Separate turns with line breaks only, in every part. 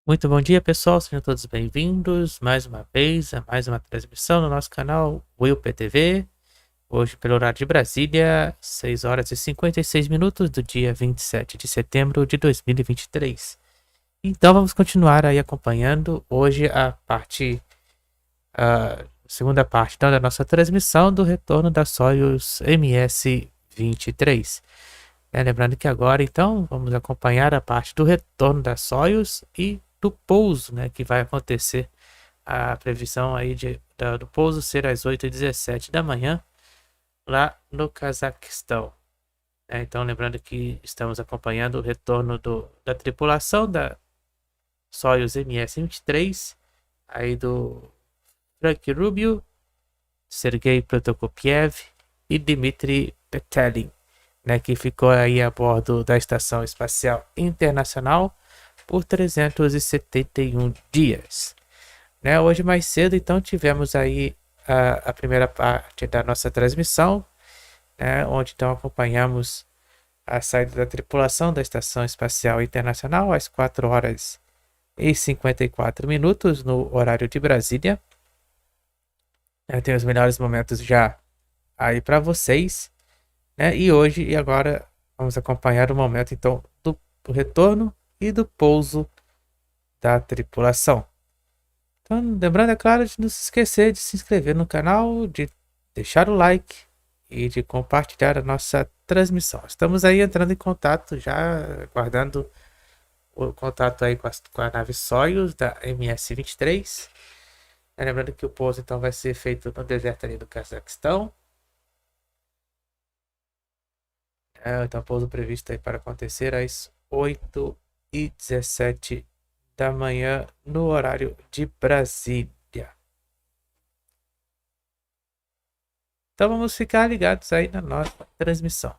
Muito bom dia, pessoal. Sejam todos bem-vindos mais uma vez a mais uma transmissão no nosso canal Will TV. Hoje, pelo horário de Brasília, 6 horas e 56 minutos do dia 27 de setembro de 2023. Então, vamos continuar aí acompanhando hoje a segunda parte então, da nossa transmissão do retorno da Soyuz MS-23. Lembrando que agora, então, vamos acompanhar a parte do retorno da Soyuz e do pouso, né, que vai acontecer. A previsão aí do pouso ser às 8h17 da manhã, lá no Cazaquistão. Então, lembrando que estamos acompanhando o retorno da tripulação da Soyuz MS-23, aí do Rubio, Sergey Prokopyev e Dmitri Petelin, né, que ficou aí a bordo da Estação Espacial Internacional por 371 dias. Né, hoje mais cedo, então, tivemos aí a primeira parte da nossa transmissão, né, onde então acompanhamos a saída da tripulação da Estação Espacial Internacional às 4 horas e 54 minutos no horário de Brasília. Tem os melhores momentos já aí para vocês, né? E hoje e agora vamos acompanhar o momento então do retorno e do pouso da tripulação. Então, lembrando, é claro, de não se esquecer de se inscrever no canal, de deixar o like e de compartilhar a nossa transmissão. Estamos aí entrando em contato, já aguardando o contato aí com a nave Soyuz da MS-23. Lembrando que o pouso então vai ser feito no deserto ali do Cazaquistão. Então, pouso previsto aí para acontecer às 8h17 da manhã no horário de Brasília. Então vamos ficar ligados aí na nossa transmissão.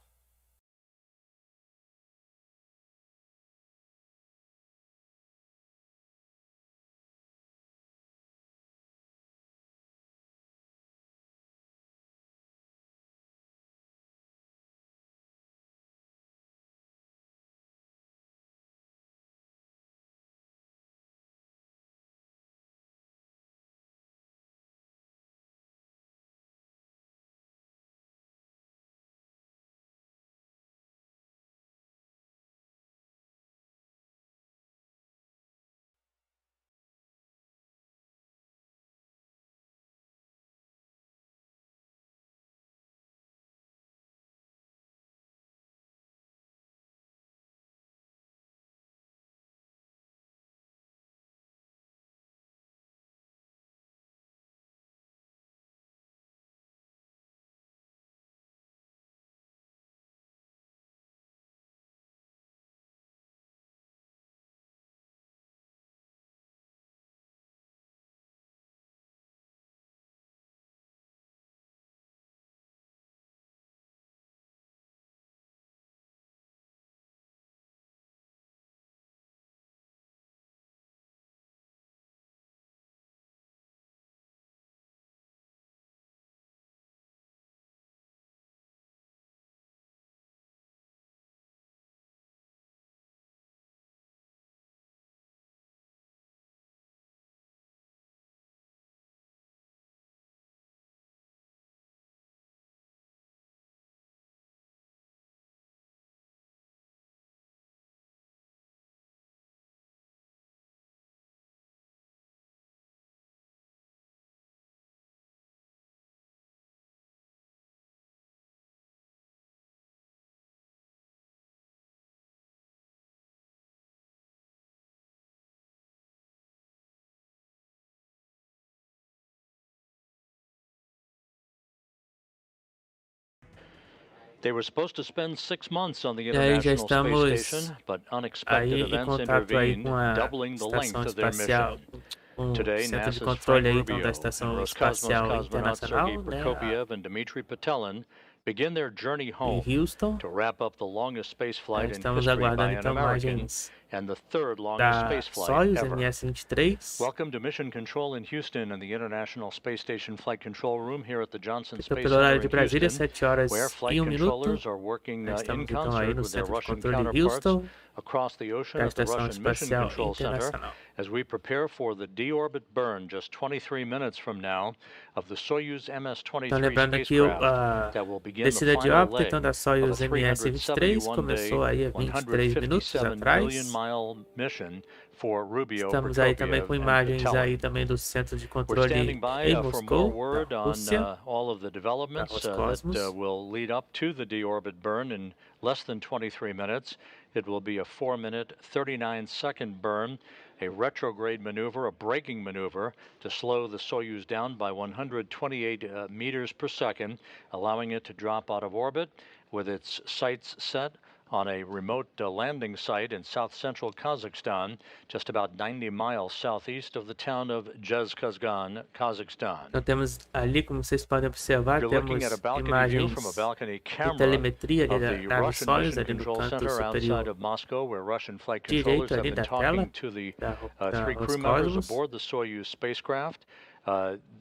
They were supposed to spend 6 months on the
E aí já
International Space
estamos
Station, but unexpected
aí em
events
contato aí
intervened,
com a
doubling the length
Estação
of their
Espacial,
mission.
com o
Today,
centro de
NASA's Frank
controle aí então
Rubio
da
and
Estação
Roscosmos
Espacial
cosmonaut Sergey
Internacional, né,
Prokopyev and Dmitri Petelin begin their journey
em
home
Houston.
to wrap up the longest space flight in
Estamos
history by
aguardando
an
então
American
imagens
and the third longest
da
space flight
Soyuz
ever.
MS-23.
Welcome to Mission Control in Houston and the International Space Station Flight Control Room here at the Johnson
Então,
Space
pelo horário
Center
de
in
Brasília,
Houston,
7 horas
where
e
flight
1 minuto.
controllers are working
Nós
in
estamos então aí
concert
no
with their
centro de
Russian
controle
counterparts
Houston,
across the ocean
da
at the
Estação
Russian Mission
Espacial
Control Center
Internacional.
as we prepare for the deorbit burn just 23 minutes from now of the Soyuz
Então,
MS-23
lembrando que a
spacecraft that will begin the
descida de
final
órbita
leg
então, da
of a
Soyuz MS-23 começou
371-day,
aí há 23 minutos
157
atrás.
billion-mile mission for Rubio,
Estamos aí também com
Prokopyev, and
imagens
Petelin.
aí também do centro de
We're
controle
standing by
em
for more
Moscou,
word
da
on
Rússia,
all of the
da
developments
Roscosmos.
that will lead up to the deorbit burn in less than 23 minutes. It will be a 4-minute, 39-second burn, a retrograde maneuver, a braking maneuver to slow the Soyuz down by 128 meters per second, allowing it to drop out of orbit with its sights set on a remote landing site in south-central Kazakhstan, just about 90 miles southeast of the town of Dzhezkazgan, Kazakhstan.
Então temos ali, como vocês podem observar,
You're looking
temos
at a balcony view from a
imagens
balcony
de
camera
telemetria ali
of
da
the
nave
Russian
Soyuz,
Mission
ali no
Control
canto
Center outside
superior
of Moscow, where Russian flight controllers
direito
have
ali
been
da tela
talking to the
da
three crew members
Roscosmos.
aboard the Soyuz spacecraft.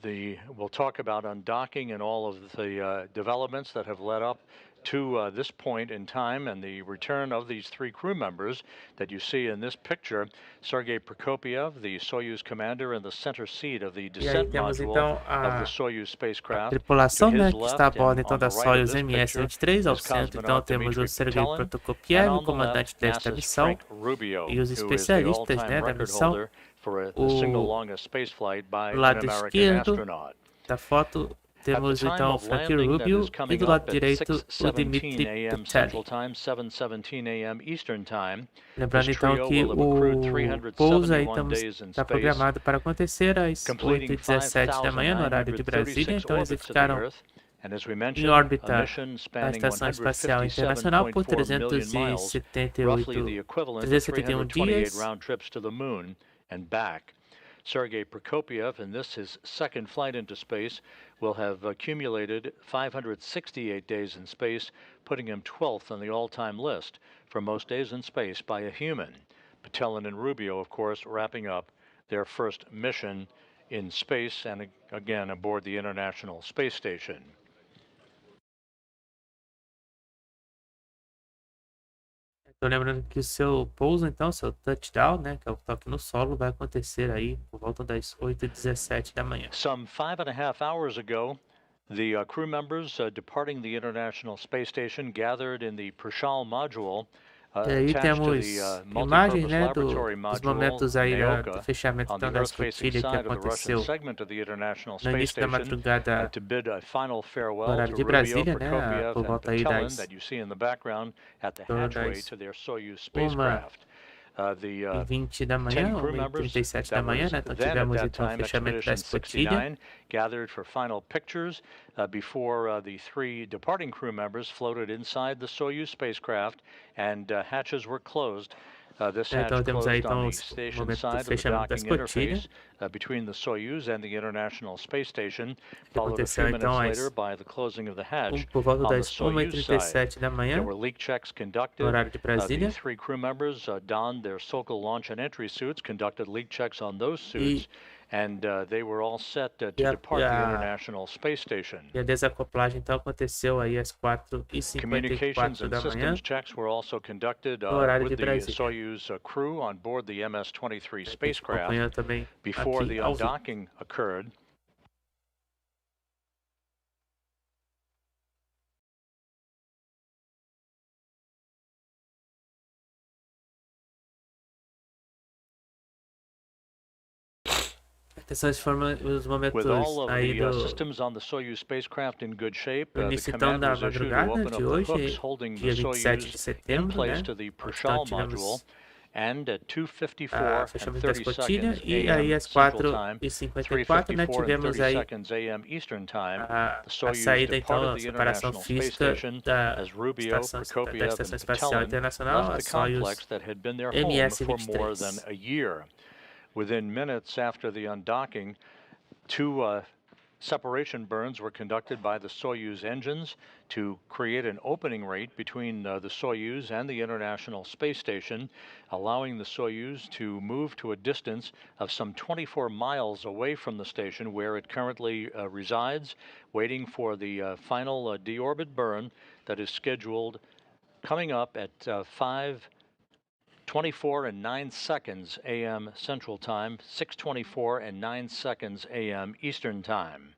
We'll talk about undocking and all of the developments that have led up to this point in time and the return of these three crew members that you see in this picture. Sergey Prokopyev, the Soyuz commander, in the center seat of the
E aí
descent
temos
module
então
of the
a
Soyuz spacecraft.
tripulação,
To
né,
his
que está a
left
bordo
and
então
on the
da
right of
Soyuz
this picture
MS-23. Ao
is
centro então
Cosmonauta
temos o
Dmitri
Sergey
Petelin, and
Prokopyev, o
on the
comandante
left,
desta
NASA's
missão,
Frank Rubio,
e os
who is the
especialistas,
all-time
né, da
record
missão.
holder for the single
O
longest spaceflight by
do
an
lado
American
esquerdo
astronaut.
da foto
At the
temos
time
então o
of
Frank
landing that
Rubio
is
e
coming
do
up
lado
at
direito o
6:17
Dmitri
a.m. Central
Petelin.
Time, 7:17 a.m. Eastern Time.
Lembrando
This
então
trio
que
will have accrued
o pouso aí
371 days in
está
space,
programado para acontecer às
completing
8h17 da manhã no horário de Brasília.
5,936
Então eles
orbits of the
ficaram
Earth, and as we
em
mentioned, a
órbita
mission
da
spanning
Estação Espacial Internacional por
157.4 million miles, roughly the equivalent of
371
328
dias.
round trips to the moon and back. Sergey Prokopyev, in this his second flight into space, will have accumulated 568 days in space, putting him 12th on the all-time list for most days in space by a human. Petelin and Rubio, of course, wrapping up their first mission in space and again aboard the International Space Station.
Tô lembrando que o seu pouso, então, seu touchdown, né, que é o toque no solo, vai acontecer aí por volta das 8h17 da manhã.
Some 5.5 hours ago, the crew members departing the International Space Station gathered in the Prashal module
E aí
attached to
temos
the
imagens,
multipurpose
né,
laboratory
dos
module
momentos aí do
Naoka
fechamento
on the
então, da
earth-facing
escotilha que
side of the Russian
aconteceu
segment of the International
no
Space
início da
Station
madrugada
to bid a final
no
farewell
horário
to
de
Rubio,
Brasília, né,
Prokopyev,
por
and
volta aí
Petelin
das
that you see in the background at the
torno
hatchway
das
to their Soyuz
1h20
spacecraft. The
20 da manhã,
10 crew members
1h37 da
that
manhã,
was
né, então
then at
tivemos
that
então o
time
fechamento da
Expedition
escotilha.
69 gathered for final pictures before the three departing crew members floated inside the Soyuz spacecraft and hatches were closed. This hatch
Então temos aí
closed on
então
the
o
station
momento do
side of the
fechamento da
docking
escotilha,
interface between the Soyuz and the International Space Station,
que
followed a few
aconteceu
minutes
então
later by the closing of the hatch
por volta
on the
das
Soyuz side.
1h37 da
There
manhã,
were leak checks
no
conducted.
horário de
The
Brasília,
three crew members donned their Sokol launch and entry suits, conducted leak checks on those
e,
suits, and they were all set to
e, a,
depart the International Space Station.
e a desacoplagem então aconteceu aí às
Communications
4h54
and
da manhã,
systems checks were also conducted
no horário
with
de
the
Brasília.
Soyuz crew on board the MS-23 spacecraft
Acompanhando também
before
aqui
the
ao vivo.
undocking occurred.
Esses foram os momentos
With all of
aí
the
do
systems on the Soyuz spacecraft in good shape,
no
the
início então
command
da
was issued to
madrugada
open up
de
the
hoje,
hooks holding the
dia 27 de
Soyuz in
setembro,
place
né?
to the
Então
Prashal module,
tivemos
and at 2:54 and
fechamento da
30
escotilha
seconds
e
a.m.
aí às
Central Time,
4h54, né,
3:54 and
tivemos
30
aí
seconds a.m. Eastern Time,
a
the Soyuz
saída então, a
departed the
separação
International Space
física
Station
da
as Rubio,
da
Prokopyev,
Estação
and
Espacial
Petelin
Internacional, a
left the complex
Soyuz
that had been their home for more than
MS-23.
a year. Within minutes after the undocking, two Separation burns were conducted by the Soyuz engines to create an opening rate between the Soyuz and the International Space Station, allowing the Soyuz to move to a distance of some 24 miles away from the station where it currently resides, waiting for the final deorbit burn that is scheduled coming up at 5:24 and 9 seconds a.m. Central Time, 6:24 and 9 seconds a.m. Eastern Time.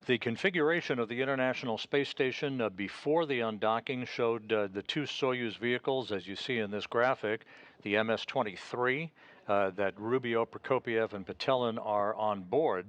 The configuration of the International Space Station before the undocking showed the two Soyuz vehicles, as you see in this graphic, the MS-23, that Rubio, Prokopyev, and Petelin are on board.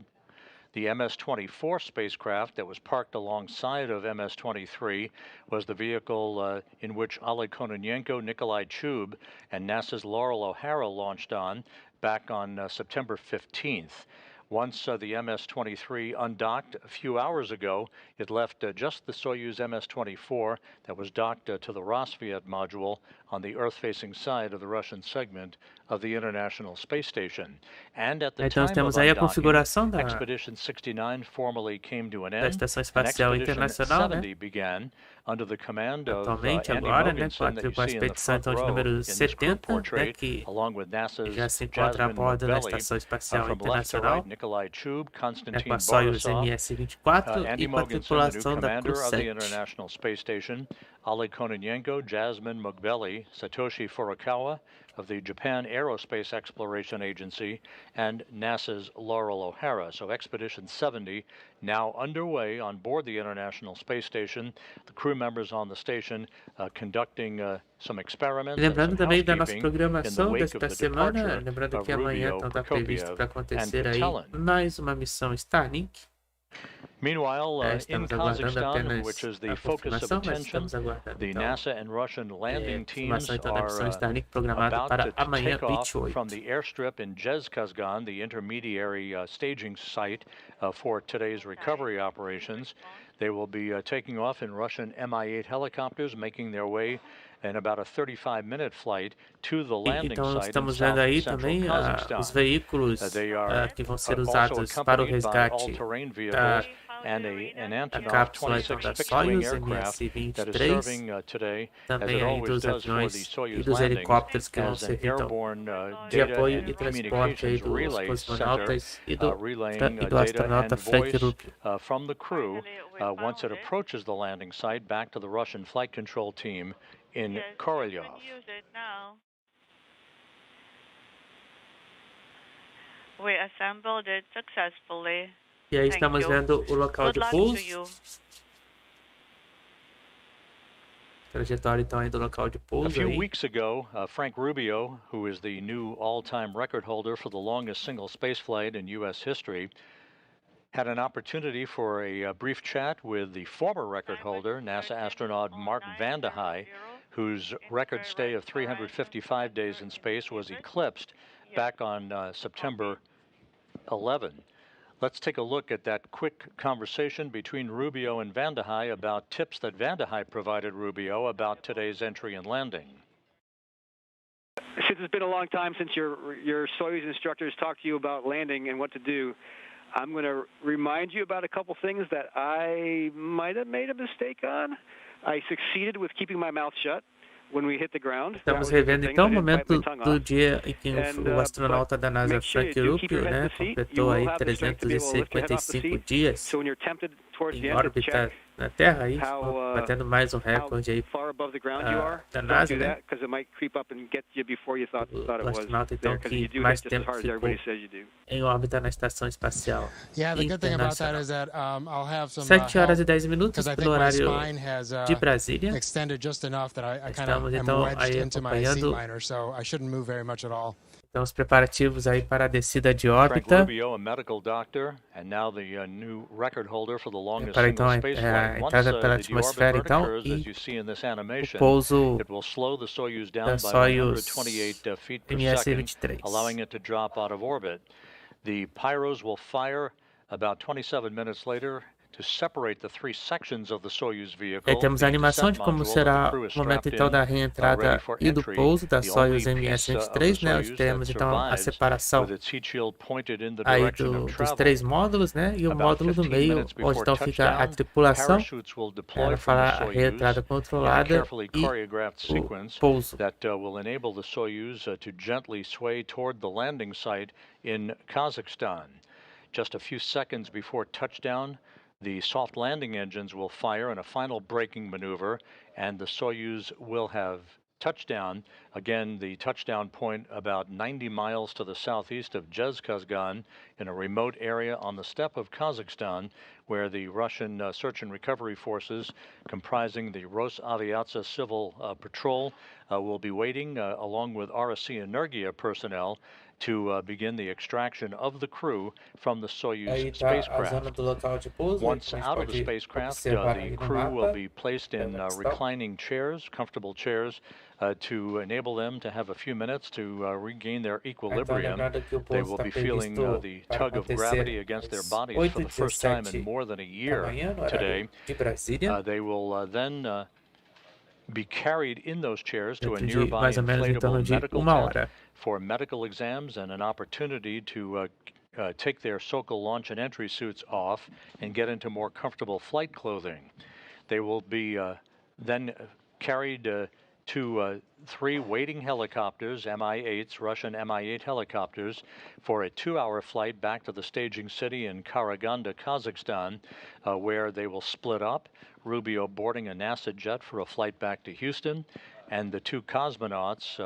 The MS-24 spacecraft that was parked alongside of MS-23 was the vehicle in which Oleg Kononenko, Nikolai Chub, and NASA's Laurel O'Hara launched on back on September 15th. Once the MS-23 undocked a few hours ago, it left just the Soyuz MS-24 that was docked to the Rosviet module on the Earth-facing side of the Russian segment of the International Space Station. And at the
Então
time
temos
of
aí a
undocking,
configuração da
Expedition 69 formally came to an
da
end,
Estação
and
Espacial
Expedition
Internacional, né?
70 began under the command of
Atualmente,
Andy
agora, né,
Mogensen, that you
com a
see in the
expedição
front
então, de
row
número
in this group
70, né,
portrait,
que
along with NASA's
já se encontra a
Dzhezkazgan
bordo da
Mugbeli,
Estação Espacial
from left to
Internacional,
right, Nikolai Chub,
né,
Konstantin
com a Soyuz
Borisov,
MS-24
Andy
e com a
Mogensen, the new
tripulação da
commander of the
Cruz
International Space Station, Oleg Kononenko, Jasmine Mugbeli, Satoshi Furukawa of the Japan Aerospace Exploration Agency, and NASA's Laurel O'Hara. So Expedition 70 now underway on board the International Space Station. The crew members on the station conducting some experiments and
Lembrando
some
também da nossa
housekeeping in the
programação
wake of
desta
the
semana,
departure
lembrando
of
que amanhã
Rubio,
então está previsto
Prokopyev,
para
and
acontecer aí
Petelin.
mais uma missão Starlink.
Meanwhile, in
Estamos aguardando
Kazakhstan, which
apenas
is the
a
focus of
confirmação, mas
attention,
estamos aguardando
the
então
NASA and Russian landing teams
confirmação então da missão
are
Starlink programada
about
para
to
amanhã,
take off from
28.
the airstrip in Dzhezkazgan, the intermediary staging site for today's recovery operations. They will be taking off in Russian Mi-8 helicopters, making their way in about a 35-minute flight to the landing
Então
site in
estamos
south
vendo aí
central
também
Kazakhstan.
os veículos
They are
que vão ser
also
usados para o
accompanied by
resgate
all-terrain
da
vehicles and an
a
Antonov
cápsula então
26
da
fixed-wing
Soyuz
aircraft that is
MS-23,
serving today, as
também
it
aí
always
dos
does for the
aviões e
Soyuz
dos
landings,
helicópteros que vão
as an
servir então
airborne
de
data
apoio
and
e transporte aí
communications
dos
relay center,
cosmonautas e do
relaying
do
data
astronauta
and voice
Rubio.
from the crew once it approaches the landing site back to the Russian flight control team in Korolyov.
We assembled it successfully.
E aí
Thank
estamos
you.
vendo o local
Good
de
luck to
pouso.
you.
Trajetória então aí do local de
A
pouso
few
aí.
weeks ago, Frank Rubio, who is the new all-time record holder for the longest single spaceflight in U.S. history, had an opportunity for a brief chat with the former record holder, NASA astronaut Mark Vande Hei, whose record stay of 355 days in space was eclipsed back on September 11. Let's take a look at that quick conversation between Rubio and Vande Hei about tips that Vande Hei provided Rubio about today's entry and landing.
Since it's been a long time since your Soyuz instructors talked to you about landing and what to do, I'm going to remind you about a couple things that I might have made a mistake on. I succeeded with keeping my mouth shut when we hit the ground.
Estamos revendo então o momento do dia em que o astronauta da NASA Frank Rubio, né, completou aí 355 dias em órbita na Terra, aí, batendo mais um recorde aí da NASA, né? O astronauta então que mais tempo ficou em órbita na Estação Espacial Internacional. 7 horas e 10 minutos pelo horário de Brasília. Estamos então aí acompanhando então, os preparativos aí para a descida de órbita. Para então a entrada pela atmosfera então e o pouso da Soyuz MS-23.
allowing it to drop out of orbit. The pyros will fire About 27 minutes later, to separate the three sections of the Soyuz
E aí
vehicle,
temos a
the
animação de
descent
como
module that the
será
crew is
o momento
strapped
então
in,
da
ready
reentrada
for
e do
entry.
pouso da
The only
Soyuz
piece of the
MS-23, né? Onde
Soyuz
temos
that
então a
survives
separação
with its heat shield pointed in the
aí
direction of
dos
travel.
três módulos, né? E o
About
módulo do
15
meio,
minutes
onde
before
então fica a
touchdown,
tripulação.
parachutes will deploy
Ela
from the
fará a reentrada
Soyuz in a
controlada
carefully
e
choreographed
o
sequence
pouso.
that will enable the Soyuz to gently sway toward the landing site in Kazakhstan. Just a few seconds before touchdown, the soft landing engines will fire in a final braking maneuver, and the Soyuz will have touchdown. Again, the touchdown point about 90 miles to the southeast of Dzhezkazgan in a remote area on the steppe of Kazakhstan, where the Russian search and recovery forces comprising the Rosaviatsia Civil Patrol will be waiting along with RSC Energia personnel to begin the extraction of the crew from the Soyuz
Aí tá a
spacecraft.
zona do local de pouso,
Once
como a gente
out of the
pode
spacecraft,
observar
the
aí no
crew will
mapa.
be placed in
Cazaquistão.
reclining chairs, comfortable chairs, to enable them to have a few minutes to regain their
Então,
equilibrium.
lembrando que o
They
pouso
will
está
be feeling
previsto
the
para
tug of gravity
acontecer
against their
às
bodies for the first time in
8h17
more than a
da
year
manhã, no horário
today.
de Brasília.
They will then be carried in those chairs to a
Dentro de
nearby
mais ou menos em torno
inflatable
de
medical
uma
tent
hora.
for medical exams and an opportunity to take their Sokol launch and entry suits off and get into more comfortable flight clothing. They will be then carried to three waiting helicopters, Mi-8s, Russian Mi-8 helicopters, for a 2-hour flight back to the staging city in Karaganda, Kazakhstan, where they will split up, Rubio boarding a NASA jet for a flight back to Houston, and the two cosmonauts,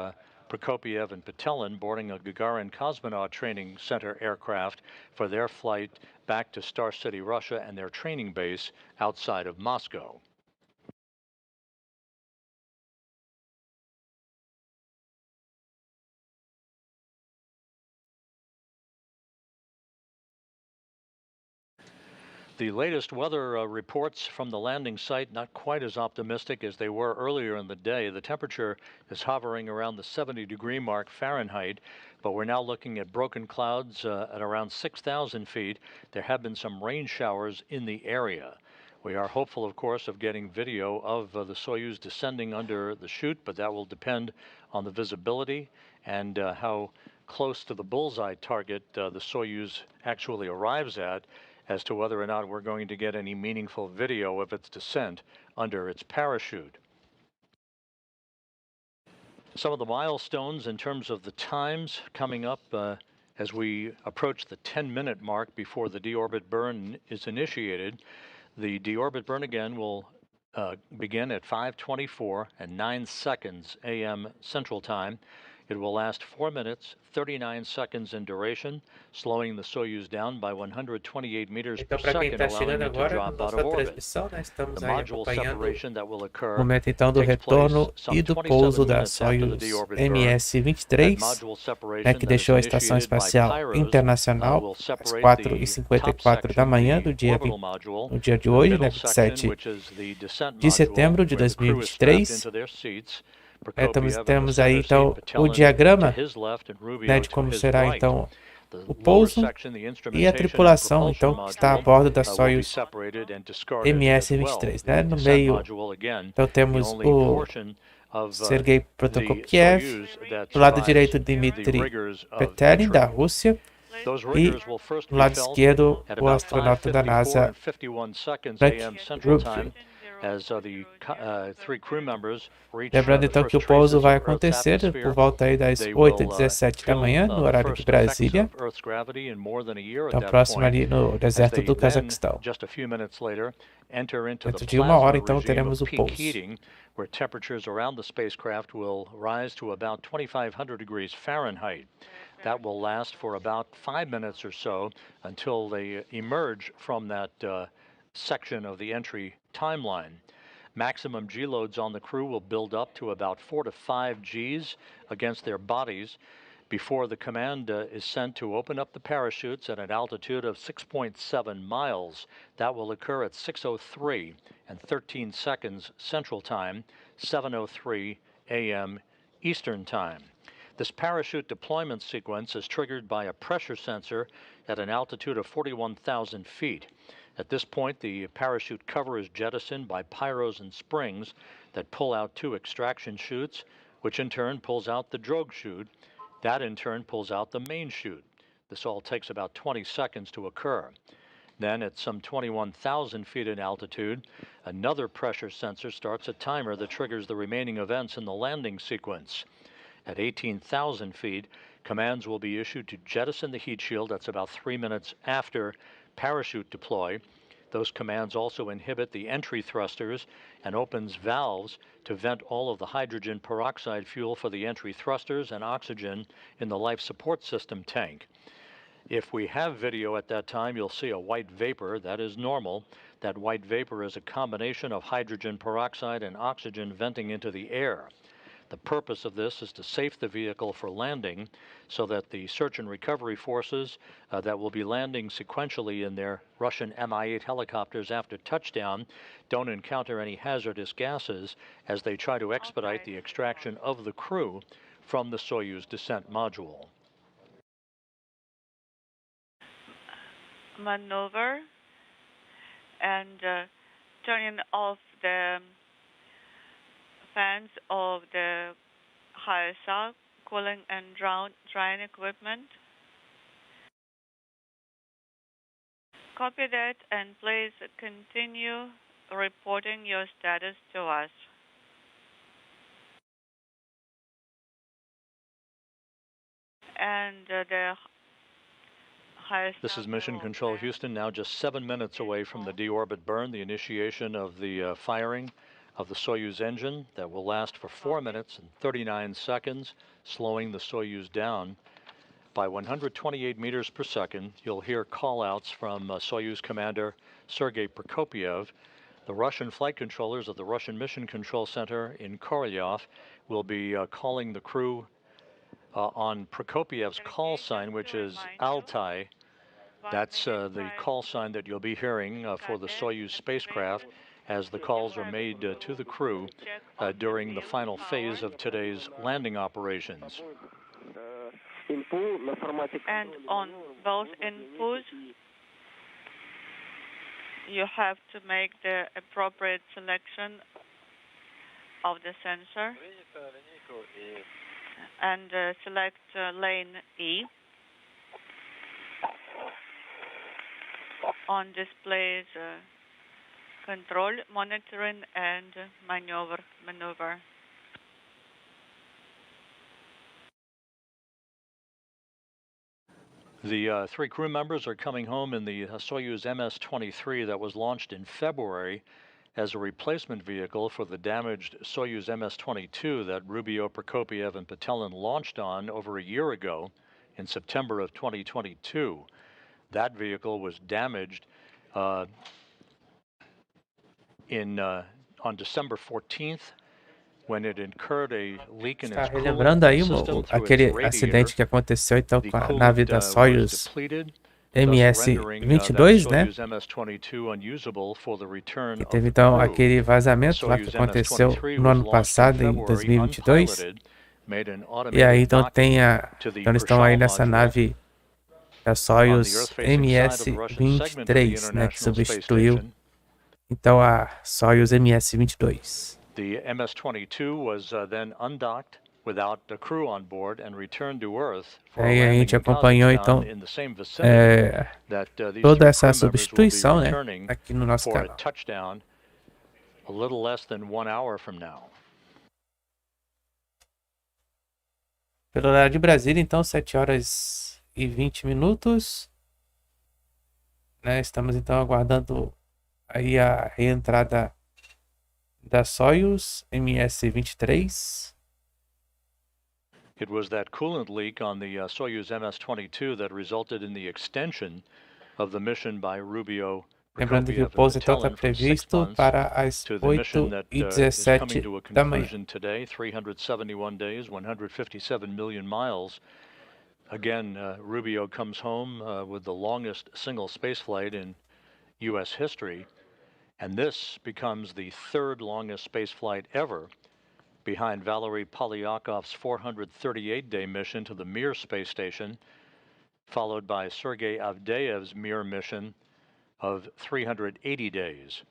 Prokopyev and Petelin, boarding a Gagarin Cosmonaut Training Center aircraft for their flight back to Star City, Russia, and their training base outside of Moscow. The latest weather reports from the landing site not quite as optimistic as they were earlier in the day. The temperature is hovering around the 70-degree mark Fahrenheit, but we're now looking at broken clouds at around 6,000 feet. There have been some rain showers in the area. We are hopeful, of course, of getting video of the Soyuz descending under the chute, but that will depend on the visibility and how close to the bullseye target the Soyuz actually arrives at, as to whether or not we're going to get any meaningful video of its descent under its parachute. Some of the milestones in terms of the times coming up as we approach the 10-minute mark before the deorbit burn is initiated. The deorbit burn again will begin at 5:24 and 9 seconds a.m. Central Time. It will last 4 minutes, 39 seconds in duration, slowing the Soyuz down by 128 meters
Então,
per
para quem
second,
está
allowing
chegando
it to
agora na
drop out
nossa
of orbit.
transmissão, né, estamos
The
aí
module
acompanhando
separation that will
o
occur
momento então do
takes
retorno
place some
e do
27
pouso da
minutes after the
Soyuz
deorbit burn. That
MS-23,
module
né,
separation
que
that is
deixou a Estação
initiated by
Espacial
Pyros
Internacional
will
às
separate the top
4h54 da
section,
manhã
the
do dia,
orbital module,
no dia de
the
hoje, né,
middle section,
27
which is the descent
de setembro
module,
de
where the crew is strapped
2023.
into their seats.
Temos aí então o diagrama, né, de como será então o pouso e a tripulação então que está a bordo da Soyuz MS-23, né? No meio então temos o Sergey Prokopyev, do lado direito Dmitri Petelin da Rússia e do lado esquerdo o astronauta da NASA Rubio. Lembrando então que o pouso vai acontecer por volta aí das 8h17 da manhã, no horário de Brasília, então próximo ali no deserto do Cazaquistão. Dentro de uma hora então teremos o pouso.
Where temperatures around the spacecraft will rise to about 2,500 degrees Fahrenheit. That will last for about 5 minutes or so until they emerge from that section of the entry timeline. Maximum G loads on the crew will build up to about 4 to 5 Gs against their bodies before the command is sent to open up the parachutes at an altitude of 6.7 miles. That will occur at 6:03 and 13 seconds Central Time, 7:03 a.m. Eastern Time. This parachute deployment sequence is triggered by a pressure sensor at an altitude of 41,000 feet. At this point, the parachute cover is jettisoned by pyros and springs that pull out 2 extraction chutes, which in turn pulls out the drogue chute. That in turn pulls out the main chute. This all takes about 20 seconds to occur. Then at some 21,000 feet in altitude, another pressure sensor starts a timer that triggers the remaining events in the landing sequence. At 18,000 feet, commands will be issued to jettison the heat shield. That's about 3 minutes after parachute deploy. Those commands also inhibit the entry thrusters and opens valves to vent all of the hydrogen peroxide fuel for the entry thrusters and oxygen in the life support system tank. If we have video at that time, you'll see a white vapor. That is normal. That white vapor is a combination of hydrogen peroxide and oxygen venting into the air. The purpose of this is to safe the vehicle for landing so that the search and recovery forces that will be landing sequentially in their Russian Mi-8 helicopters after touchdown don't encounter any hazardous gases as they try to expedite the extraction of the crew from the Soyuz descent module.
Maneuver and turning off the fans of the HISA, cooling and drying equipment. Copy that and please continue reporting your status to us. And the HISA.
This is Mission Control Houston, now just 7 minutes away from the deorbit burn, the initiation of the firing of the Soyuz engine that will last for 4 minutes and 39 seconds, slowing the Soyuz down by 128 meters per second. You'll hear call-outs from Soyuz commander Sergey Prokopyev. The Russian flight controllers of the Russian Mission Control Center in Korolyov will be calling the crew on Prokopiev's call sign, which is Altai. That's the call sign that you'll be hearing for the Soyuz spacecraft as the calls are made to the crew during the final phase of today's landing operations.
And on both inputs, you have to make the appropriate selection of the sensor and select lane E. On displays, control, monitoring, and maneuver.
The 3 crew members are coming home in the Soyuz MS-23 that was launched in February as a replacement vehicle for the damaged Soyuz MS-22 that Rubio, Prokopyev, and Petelin launched on over a year ago in September of 2022. That vehicle was damaged on December 14th when it incurred a leak in its coolant
Relembrando aí
system through
aquele
its
acidente
radiator.
que aconteceu então
The
com a
coolant
nave da
was
Soyuz
depleted, thus rendering that
MS-22, né?
Soyuz MS-22 unusable for the return
Que
of
teve
the
então
crew.
aquele vazamento lá que
Soyuz
aconteceu
MS-23
no
was
ano
launched in
passado, em
February
2022.
unpiloted, made an
E aí
automated
então
knock
tem
to the
então eles estão aí
Prashal
nessa
module
nave da
on the
Soyuz
earth-facing side of the Russian segment of the
MS-23, né? Que
International Space
substituiu
Station.
então a Soyuz MS-22.
The MS-22 was then undocked without a crew on board and returned to Earth for a
Aí a
landing
gente
in
acompanhou então
Kazakhstan in the same vicinity that these
toda
3
essa
crew members will be
substituição, né?
returning
Aqui no nosso
for a
canal.
touchdown a little less than 1 hour from now.
Pelo horário de Brasília, então, 7 horas e 20 minutos. Né? Estamos então aguardando aí a reentrada da Soyuz MS-23.
It was that coolant leak on the Soyuz MS-22 that resulted in the extension of the mission by Rubio,
Lembrando que o
Prokopyev, and
pouso então está
Petelin from 6
previsto
months
para as
to the mission that is coming
8h17
to a
da manhã.
conclusion today, 371 days, 157 million miles. Again, Rubio comes home with the longest single spaceflight in U.S. history, and this becomes the 3rd longest spaceflight ever behind Valery Polyakov's 438-day mission to the Mir space station, followed by Sergey Avdeyev's Mir mission of 380 days.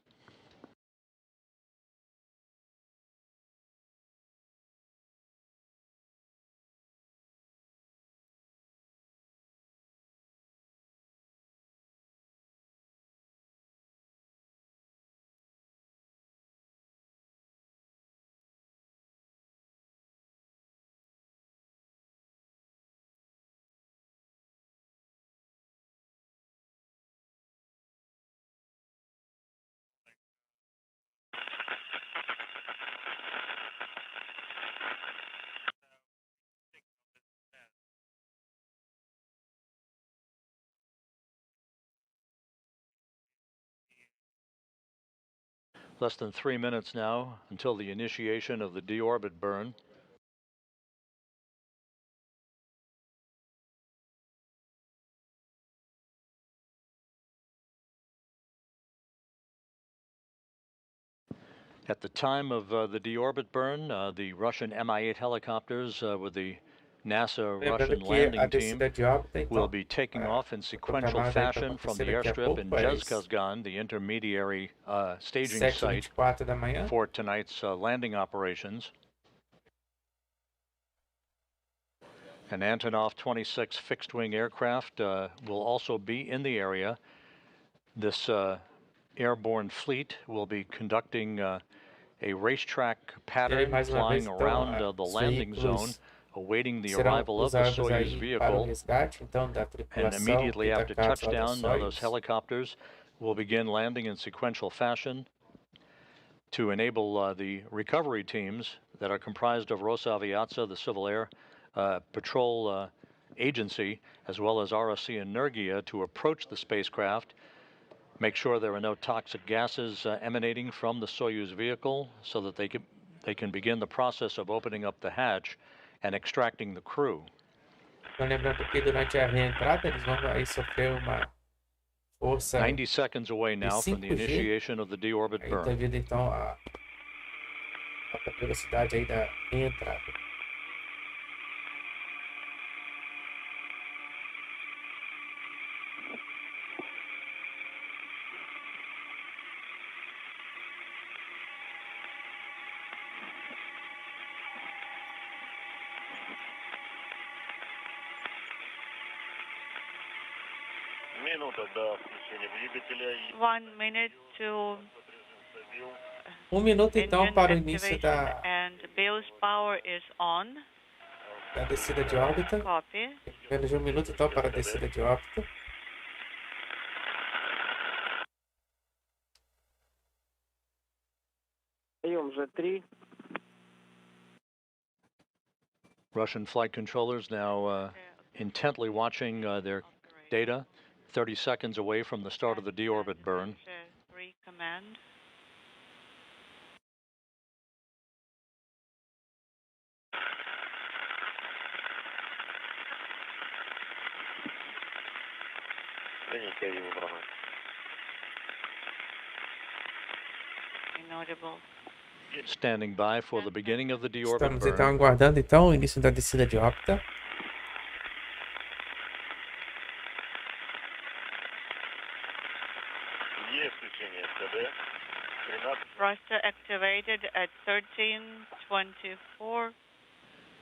Less than 3 minutes now until the initiation of the deorbit burn. At the time of the deorbit burn, the Russian Mi-8 helicopters with the NASA Russian landing team will be taking off in sequential fashion from the airstrip in Dzhezkazgan, the intermediary staging site for tonight's landing operations. An Antonov 26 fixed-wing aircraft will also be in the area. This airborne fleet will be conducting a racetrack pattern flying around the landing zone, awaiting the arrival of the Soyuz vehicle, and immediately after touchdown, those helicopters will begin landing in sequential fashion to enable the recovery teams that are comprised of Rosaviatsa, the Civil Air Patrol Agency, as well as RSC Energia, to approach the spacecraft, make sure there are no toxic gases emanating from the Soyuz vehicle so that they can begin the process of opening up the hatch and extracting the crew.
Então, lembrando que durante a reentrada eles vão aí sofrer uma força
90 seconds away now from the
5G,
initiation of the deorbit burn.
devido então à alta velocidade aí da reentrada.
Минута до включения двигателя.
1 minute to
Minuto então
engine
para o início
activation and Bill's power is on.
da descida de órbita.
Copy.
Menos de 1 minuto então para a descida de órbita.
Прием Z3.
Russian flight controllers now intently watching their data, 30 seconds away from the start of the deorbit burn.
Command. Inaudible.
Standing by for the beginning of the deorbit
Estamos então
burn.
aguardando então o início da descida de órbita.
Есть включение СТД. 13.
Thruster activated at 13:24.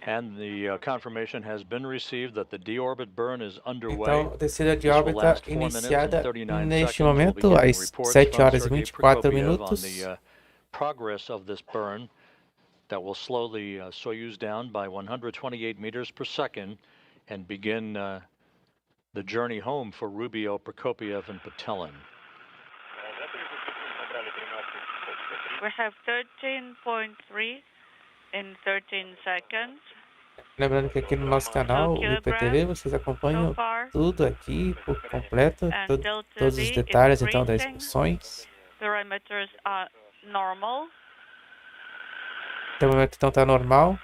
And the confirmation has been received that the deorbit burn is underway.
Então, descida de
This will
órbita
last 4 minutes and
iniciada
39
neste
seconds. We'll be
momento
getting
às
reports
7
from
horas e
Sergey
24
Prokopyev on
minutos.
the progress of this burn that will slow the Soyuz down by 128 meters per second and begin the journey home for Rubio, Prokopyev, and Petelin.
We have 13.3 in 13 seconds.
Lembrando que aqui no nosso canal, o IPTV, vocês acompanham
So far,
tudo aqui por completo,
and Delta
todos
V
os
is
detalhes então das
increasing.
funções.
Parameters are normal.
Até o momento então está normal.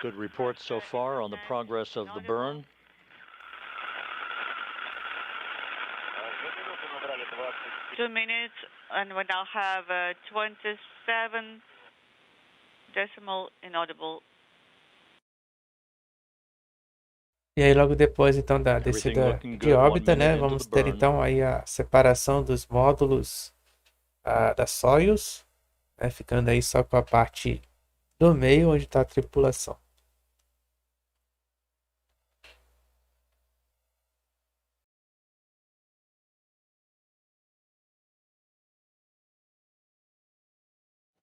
Good reports so far on the progress of the burn.
Two minutes, and we now have 27 decimal inaudible.
E aí logo depois então da
Everything
descida
looking
de
good, 1
órbita, né,
minute into
vamos
the
ter
burn.
então aí a separação dos módulos da Soyuz, né, ficando aí só com a parte do meio onde está a tripulação.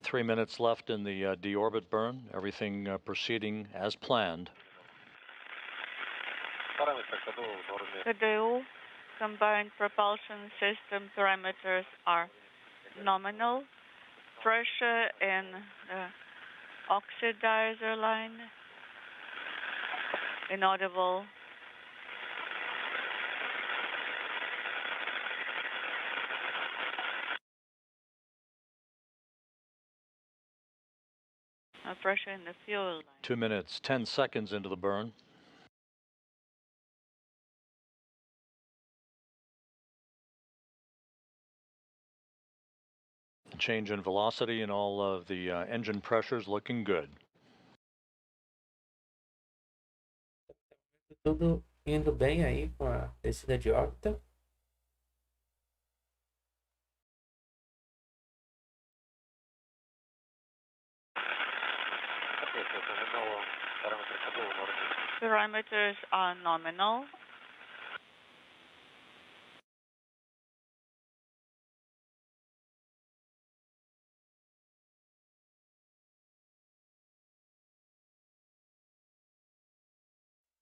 Three minutes left in the deorbit burn. Everything proceeding as planned.
KDU combined propulsion system parameters are nominal. Pressure in the oxidizer line inaudible. Pressure in the fuel line.
2 minutes, 10 seconds into the burn. Change in velocity and all of the engine pressures looking good.
Tudo indo bem aí com a descida de órbita.
Parameters are nominal.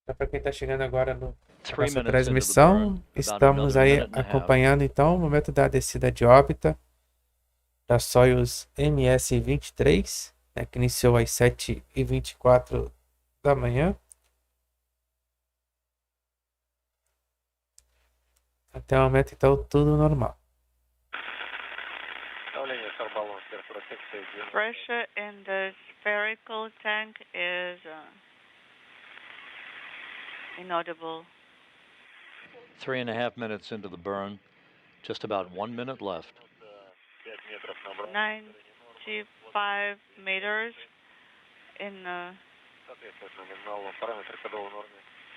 Para quem está chegando agora na
3
nossa
minutes into the
transmissão,
burn, about
estamos
another
aí
minute and a half.
acompanhando então o momento da descida de órbita da Soyuz MS-23, né, que iniciou às 7h24 da manhã. Até o momento, então, tudo normal.
Pressure in the spherical tank is inaudible.
3.5 minutes into the burn, just about 1 minute left.
95 meters in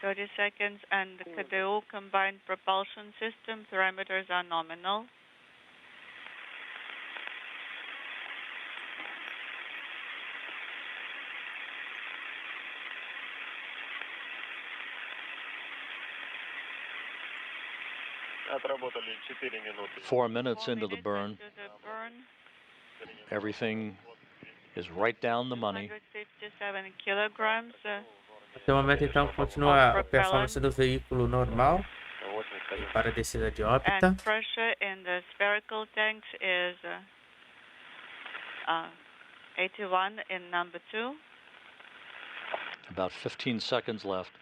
30 seconds, and the KDU combined propulsion system parameters are nominal.
Отработали 4 минуты.
4 minutes into the
4
burn,
minutes into the burn.
everything is right down the money.
157 kilograms.
Até o momento, então, continua a performance do veículo normal para a descida de órbita.
And pressure in the spherical tanks is 81 in number 2.
About 15 seconds left.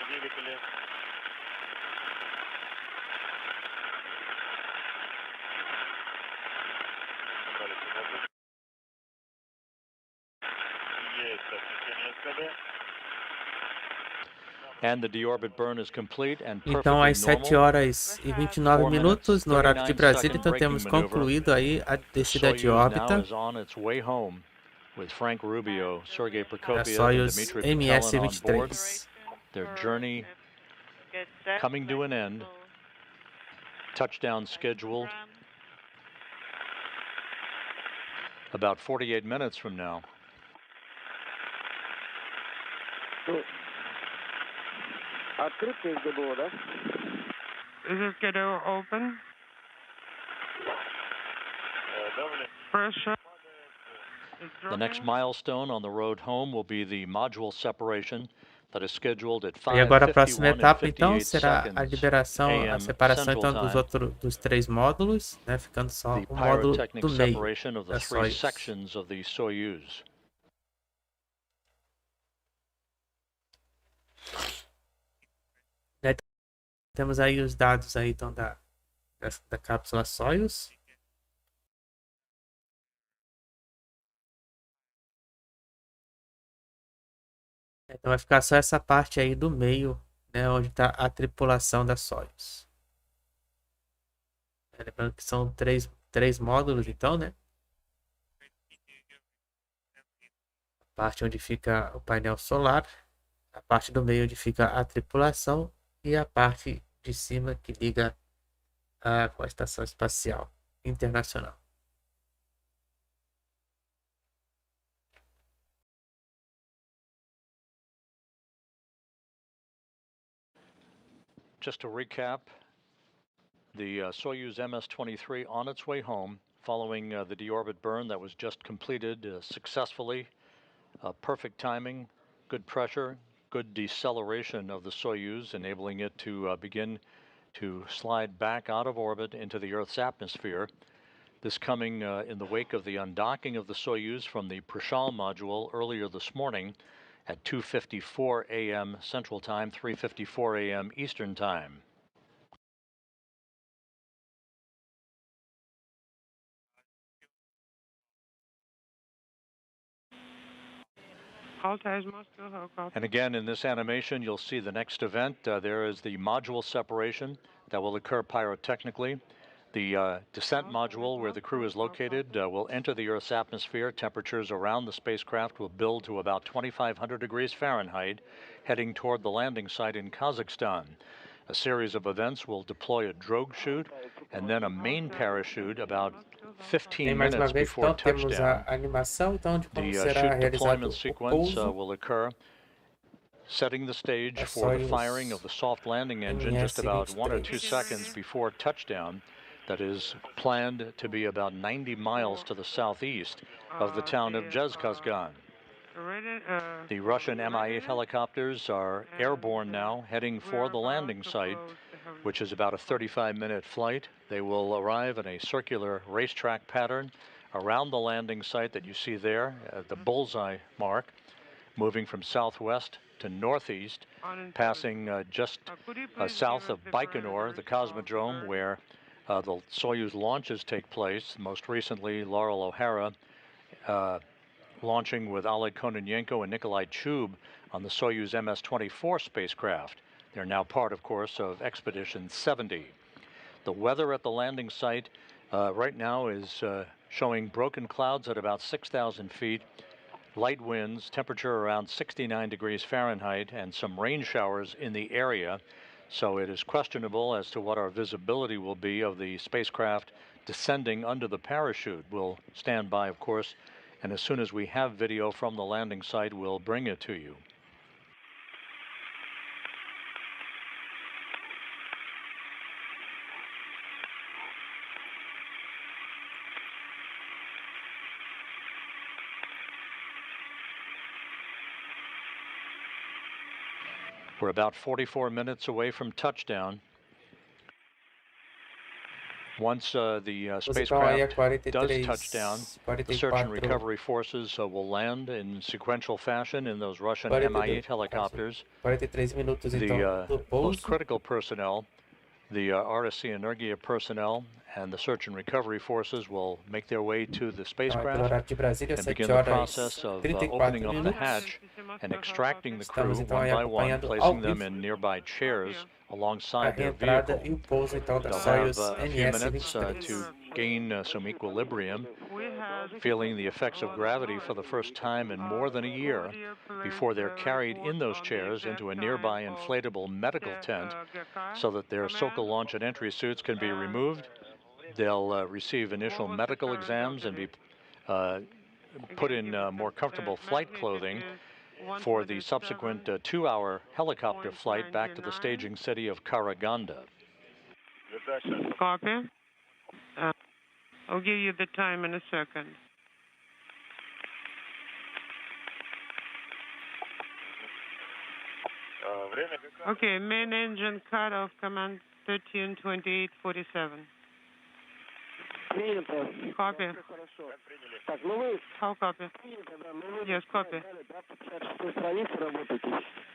Двигатели. Есть освещение СКД.
And the deorbit burn is complete and
Então,
perfectly
às 7
normal.
horas e 29 minutos, no horário de Brasília, então temos concluído aí a descida de
Soyuz now
órbita
is on its way home with Frank Rubio, Sergey
da
Prokopyev, and
Soyuz
Dmitri Petelin on board.
MS-23.
Their journey coming to an end. Touchdown scheduled about 48 minutes from now.
Открытое СДБО, да?
Is this KDU open? Pressure.
The next milestone on the road home will be the module separation that is scheduled at
E agora a
5:51
próxima etapa,
and
então,
58
será a
seconds
liberação, a
AM
separação
Central
então
Time.
dos 3 módulos, né, ficando só
The
o módulo
pyrotechnic
do meio
separation of the
da
3
Soyuz.
sections of the Soyuz.
Temos aí os dados aí, então, da cápsula Soyuz. Então vai ficar só essa parte aí do meio, né, onde está a tripulação da Soyuz. Lembrando que são três módulos, então, né? A parte onde fica o painel solar, a parte do meio onde fica a tripulação e a parte de cima que liga com a Estação Espacial Internacional.
Just to recap, the Soyuz MS-23 on its way home, following the deorbit burn that was just completed successfully. Perfect timing, good pressure, good deceleration of the Soyuz, enabling it to begin to slide back out of orbit into the Earth's atmosphere. This coming in the wake of the undocking of the Soyuz from the Prishal module earlier this morning at 2:54 a.m. Central Time, 3:54 a.m. Eastern Time. And again, in this animation, you'll see the next event. There is the module separation that will occur pyrotechnically. The descent module, where the crew is located, will enter the Earth's atmosphere. Temperatures around the spacecraft will build to about 2,500 degrees Fahrenheit, heading toward the landing site in Kazakhstan. A series of events will deploy a drogue chute and then a main parachute about 15 minutes before touchdown. The chute deployment sequence will occur, setting the stage for the firing of the soft landing engine just about 1 or 2 seconds before touchdown. That is planned to be about 90 miles to the southeast of the town of Dzhezkazgan. The Russian Mi-8 helicopters are airborne now, heading for the landing site, which is about a 35-minute flight. They will arrive in a circular racetrack pattern around the landing site that you see there, the bullseye mark, moving from southwest to northeast, passing just south of Baikonur, the cosmodrome where the Soyuz launches take place. Most recently, Laurel O'Hara launching with Oleg Kononenko and Nikolai Chub on the Soyuz MS-24 spacecraft. They're now part, of course, of Expedition 70. The weather at the landing site right now is showing broken clouds at about 6,000 feet, light winds, temperature around 69 degrees Fahrenheit, and some rain showers in the area. So it is questionable as to what our visibility will be of the spacecraft descending under the parachute. We'll stand by, of course, and as soon as we have video from the landing site, we'll bring it to you. We're about 44 minutes away from touchdown. Once the spacecraft does touch down, the search and recovery forces will land in sequential fashion in those Russian Mi-8 helicopters. The most critical personnel, the RSC Energia personnel, and the search and recovery forces will make their way to the spacecraft and begin the process of opening up the hatch and extracting the crew one by one, placing them in nearby chairs alongside their vehicle. They'll have a few minutes to gain some equilibrium, feeling the effects of gravity for the first time in more than a year before they're carried in those chairs into a nearby inflatable medical tent so that their SOCA launch and entry suits can be removed. They'll receive initial medical exams and be put in more comfortable flight clothing for the subsequent 2-hour helicopter flight back to the staging city of Karaganda.
Copy. I'll give you the time in a second. Okay, main engine cut off, command 132847. Copy. How copy? Yes, copy.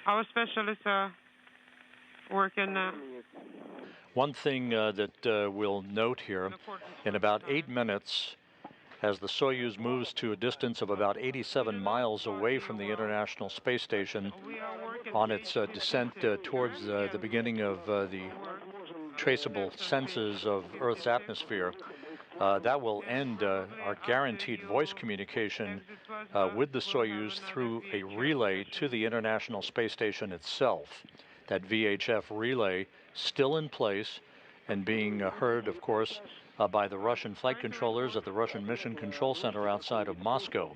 Our specialists are working.
One thing that we'll note here, in about 8 minutes, as the Soyuz moves to a distance of about 87 miles away from the International Space Station on its descent towards the beginning of the traceable senses of Earth's atmosphere. That will end our guaranteed voice communication with the Soyuz through a relay to the International Space Station itself. That VHF relay still in place and being heard, of course, by the Russian flight controllers at the Russian Mission Control Center outside of Moscow.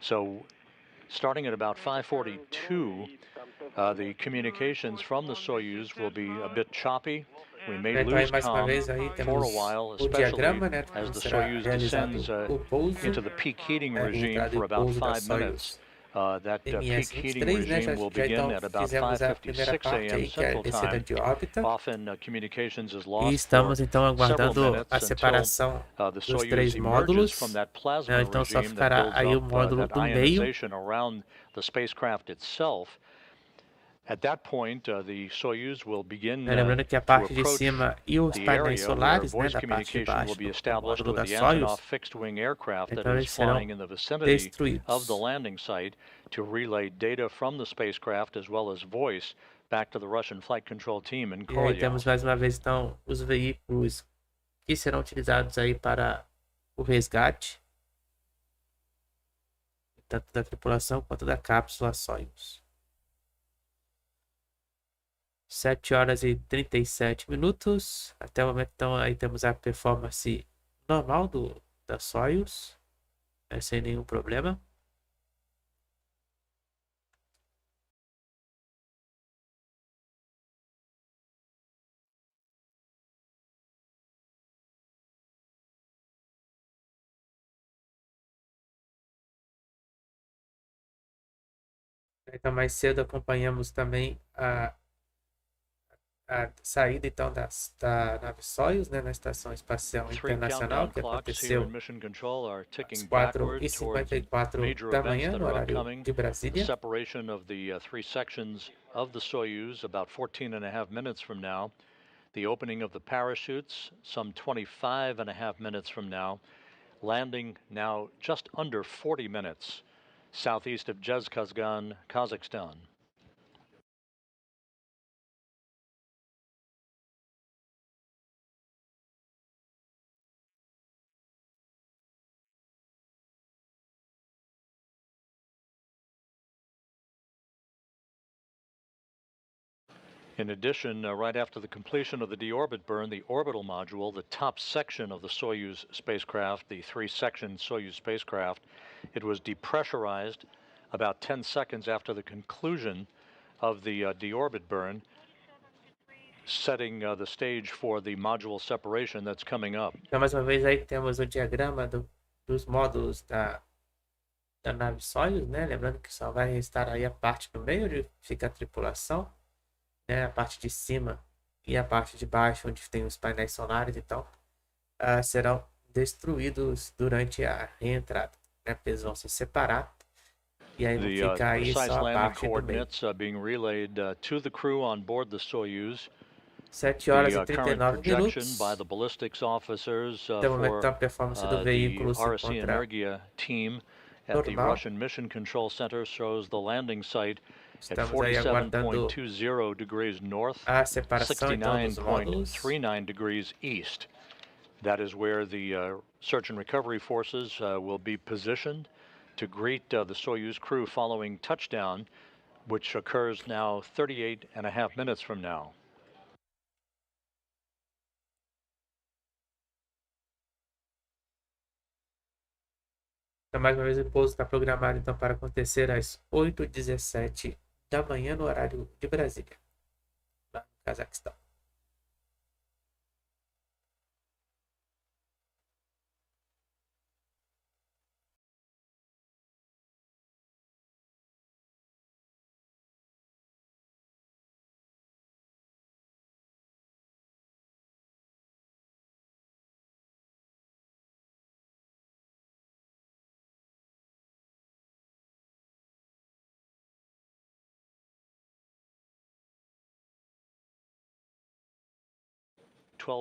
So starting at about 5:42, the communications from the Soyuz will be a bit choppy. We may
Então aí
lose
mais uma
comm
vez aí
for a
temos
while,
o
especially
diagrama, né,
as
como
the
será
Soyuz
realizado
descends
o pouso,
into the peak heating
né,
regime
entrada
for
e
about
pouso da
5 minutes.
Soyuz
That peak heating
MS-23, né,
regime will begin
então
at about
fizemos a primeira
5:56
parte
a.m.
aí, que é a
Central
descida
Time.
de órbita,
Often communications is
e
lost for
estamos então
several
aguardando
minutes
a
until
separação
the
dos
Soyuz
três
emerges from
módulos,
that
né,
plasma
então só
regime that
ficará
builds
aí o
up
módulo
that
do meio.
ionization around the spacecraft itself. At that point, the Soyuz will begin
Lembrando que a
to
parte de
approach
cima e os
the
painéis
area where
solares, né,
voice
da parte de
communication will
baixo
be
do
established
módulo
with
da
the Antonov
Soyuz,
fixed-wing aircraft that
então
is
eles serão
flying in the vicinity of the
destruídos.
landing site to relay data from the spacecraft as well as voice back to the Russian flight control team in
E aí
Korolev.
temos mais uma vez então os veículos que serão utilizados aí para o resgate, tanto da tripulação quanto da cápsula Soyuz. 7h37. Até o momento, então, aí temos a performance normal da Soyuz, né, sem nenhum problema. Então, mais cedo acompanhamos também a saída então da nave Soyuz, né, na Estação Espacial Internacional, que aconteceu às 4h54 da manhã, no horário de Brasília.
Separation of the three sections of the Soyuz about 14.5 minutes from now. The opening of the parachutes some 25.5 minutes from now. Landing now just under 40 minutes southeast of Dzhezkazgan, Kazakhstan. In addition, right after the completion of the deorbit burn, the orbital module, the top section of the Soyuz spacecraft, the three-section Soyuz spacecraft, it was depressurized about 10 seconds after the conclusion of the deorbit burn, setting the stage for the module separation that's coming up.
Então, mais uma vez aí temos o diagrama dos módulos da nave Soyuz, né? Lembrando que só vai restar aí a parte do meio, onde fica a tripulação, né, a parte de cima e a parte de baixo, onde tem os painéis solares, então serão destruídos durante a reentrada, né? Eles vão se separar e aí vão ficar aí só a parte do meio.
Being relayed to the crew on board the Soyuz.
7h39.
By the ballistics officers
Até o momento, então, a performance do veículo se
RC
encontra
Energia team at the
normal.
Russian Mission Control Center shows the landing site at
Estamos aí aguardando
47.20 degrees north,
a separação então dos módulos.
69.39 degrees east. That is where the search and recovery forces will be positioned to greet the Soyuz crew following touchdown, which occurs now 38.5 minutes from now.
Então, mais uma vez, o pouso está programado então para acontecer às 8h17 da manhã no horário de Brasília, lá no Cazaquistão.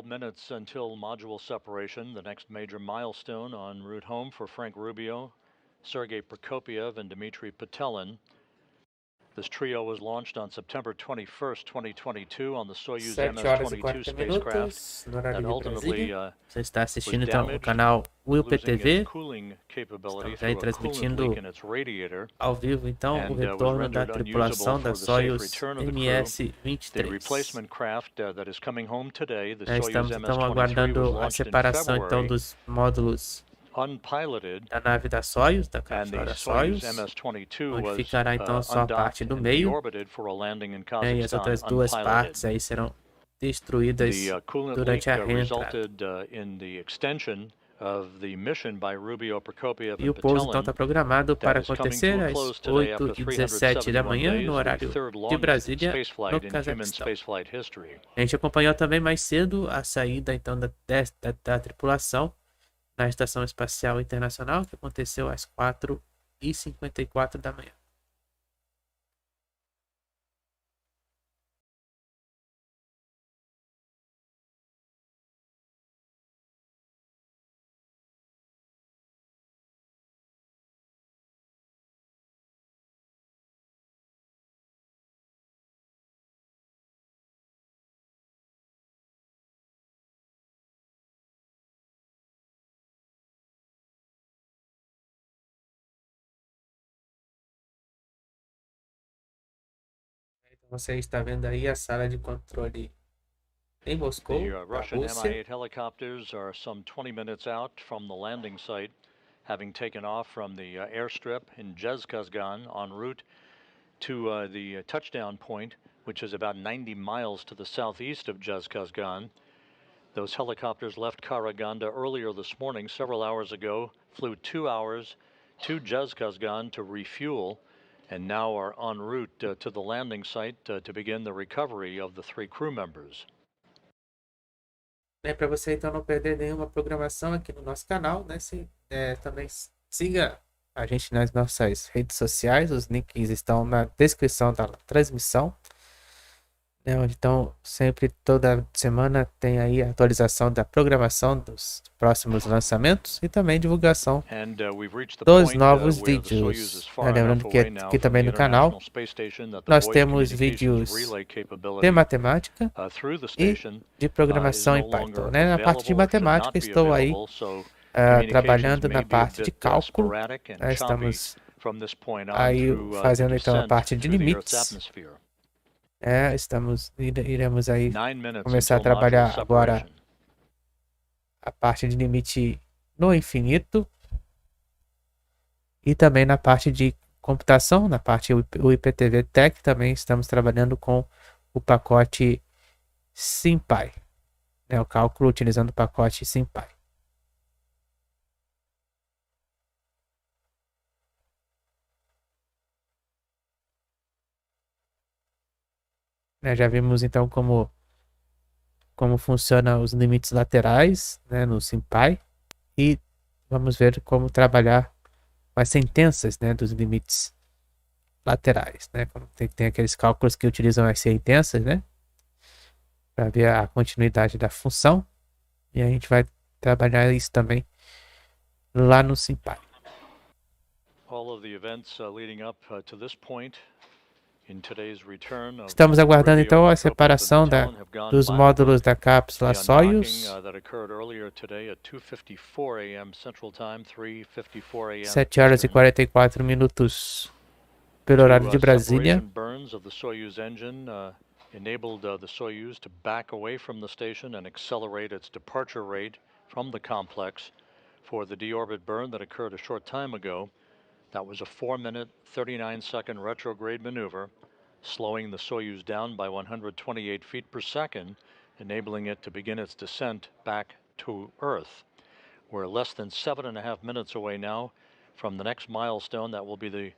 Minutes until module separation, the next major milestone en route home for Frank Rubio, Sergey Prokopyev, and Dmitri Petelin. This trio was launched on September 21st, 2022 on the Soyuz
7 horas e
MS-22
40
spacecraft
minutos, no horário
that
de
ultimately
Brasília. Você está
was
assistindo então o
damaged,
canal Will
losing
PTV.
its cooling capability
Estamos aí
through a coolant
transmitindo
leak in its radiator,
ao vivo então o
and was
retorno da
rendered
tripulação
unusable
da
for the safe
Soyuz
return of the crew. The
MS-23.
replacement craft that is coming home today, the
Estamos
Soyuz
então
MS-23, was
aguardando a
launched in
separação então
February,
dos módulos
unpiloted,
da nave da Soyuz, da
and
cápsula
the
da
Soyuz
Soyuz,
MS-22
onde
was
ficará então só a parte
undocked
do
and
meio,
deorbited for a landing in
e as
Kazakhstan,
outras duas
unpiloted.
partes aí serão destruídas
The coolant
durante
leak
a reentrada.
resulted in the extension of the mission by Rubio, Prokopyev,
E o
and
pouso então
Petelin
está programado para
that is coming
acontecer
to a
às
close today after
8h17 da
371
manhã,
days,
no
the
horário
third
de
longest
Brasília, no
spaceflight in human
Cazaquistão.
spaceflight history.
A gente acompanhou também mais cedo a saída então da tripulação na Estação Espacial Internacional, que aconteceu às 4h54 da manhã. Então você está vendo aí a sala de controle em Moscou,
The
da
Russian
Rússia.
Mi-8 helicopters are some 20 minutes out from the landing site, having taken off from the airstrip in Dzhezkazgan en route to the touchdown point, which is about 90 miles to the southeast of Dzhezkazgan. Those helicopters left Karaganda earlier this morning, several hours ago, flew 2 hours to Dzhezkazgan to refuel, and now are en route to the landing site to begin the recovery of the 3 crew members.
Para você então não perder nenhuma programação aqui no nosso canal, né? Também siga a gente nas nossas redes sociais, os links estão na descrição da transmissão, né? Onde então sempre toda semana tem aí a atualização da programação dos próximos lançamentos e também divulgação dos novos vídeos. Lembrando que aqui também no canal nós temos vídeos de matemática e de programação em Python, né? Na parte de matemática estou aí trabalhando na parte de cálculo, né? Estamos aí fazendo então a parte de limites. Iremos aí começar a trabalhar agora a parte de limite no infinito e também na parte de computação, na parte o IPTV Tech também estamos trabalhando com o pacote SimPy, né, o cálculo utilizando o pacote SimPy. Já vimos então como funciona os limites laterais, né, no SimPy, e vamos ver como trabalhar com as sentenças, né, dos limites laterais, né? Tem aqueles cálculos que utilizam as sentenças, né, para ver a continuidade da função, e a gente vai trabalhar isso também lá no SimPy.
All of the events leading up to this point.
Estamos aguardando então a separação dos módulos da cápsula Soyuz. 7 horas e 44 minutos pelo horário de Brasília.
Enabled the Soyuz to back away from the station and accelerate its departure rate from the complex for the deorbit burn that occurred a short time ago. That was a 4-minute, 39-second retrograde maneuver, slowing the Soyuz down by 128 feet per second, enabling it to begin its descent back to Earth. We're less than 7.5 minutes away now from the next milestone. That will be the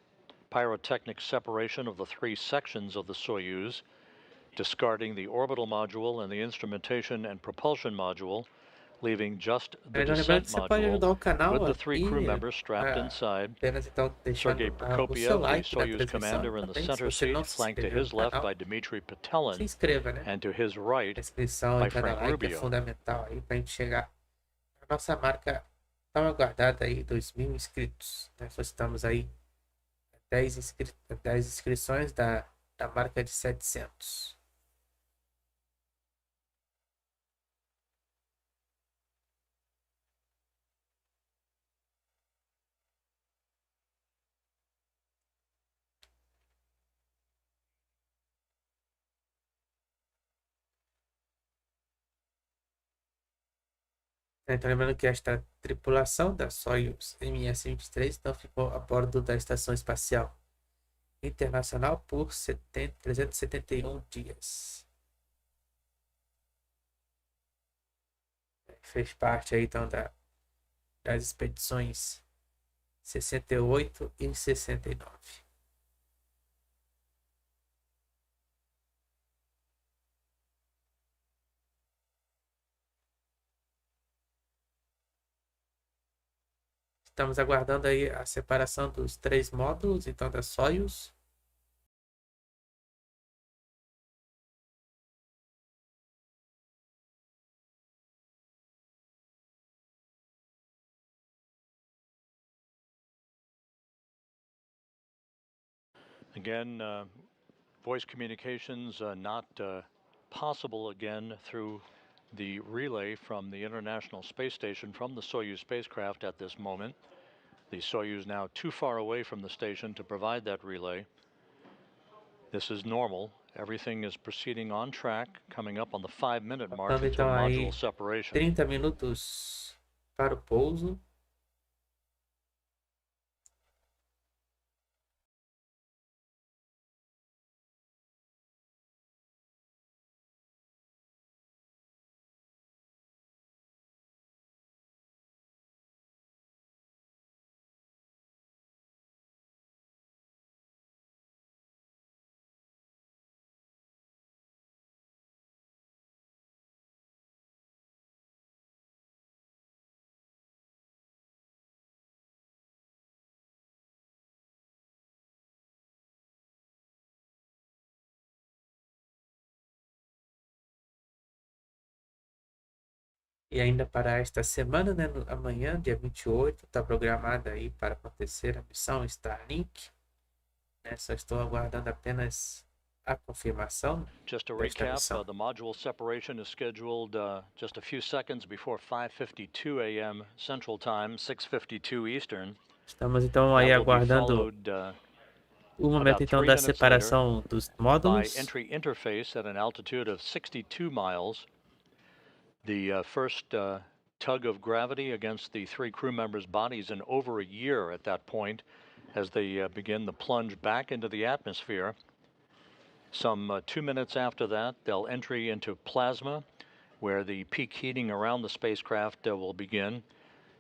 pyrotechnic separation of the 3 sections of the Soyuz, discarding the orbital module and the instrumentation and propulsion module, leaving just the descent module with the 3 crew members strapped inside. Sergey Prokopyev, the Soyuz commander, in the center seat, flanked to his left by Dmitri Petelin, and to his right by Frank Rubio.
Fundamental aí para a gente chegar à nossa marca tão aguardada aí, 2.000 inscritos. Nós estamos aí 10 inscrições da marca de 700. Então, lembrando que esta tripulação da Soyuz MS-23 então ficou a bordo da Estação Espacial Internacional por 371 dias. Fez parte aí, então, das expedições 68 e 69. Estamos aguardando aí a separação dos 3 módulos, então, da Soyuz.
Again, voice communications not possible again through the relay from the International Space Station from the Soyuz spacecraft at this moment. The Soyuz now too far away from the station to provide that relay. This is normal. Everything is proceeding on track, coming up on the 5-minute mark until
Então aí
module separation.
30 minutos para o pouso. E ainda para esta semana, né, amanhã, dia 28, está programada aí para acontecer a missão Starlink. Né, só estou aguardando apenas a confirmação.
Just to recap, the module separation is scheduled just a few seconds before 5:52 a.m. Central Time, 6:52 Eastern.
Estamos então aí aguardando o momento então da separação dos módulos.
By entry interface at an altitude of 62 miles. The first tug of gravity against the 3 crew members' bodies in over a year at that point as they begin the plunge back into the atmosphere. Some 2 minutes after that, they'll entry into plasma, where the peak heating around the spacecraft will begin.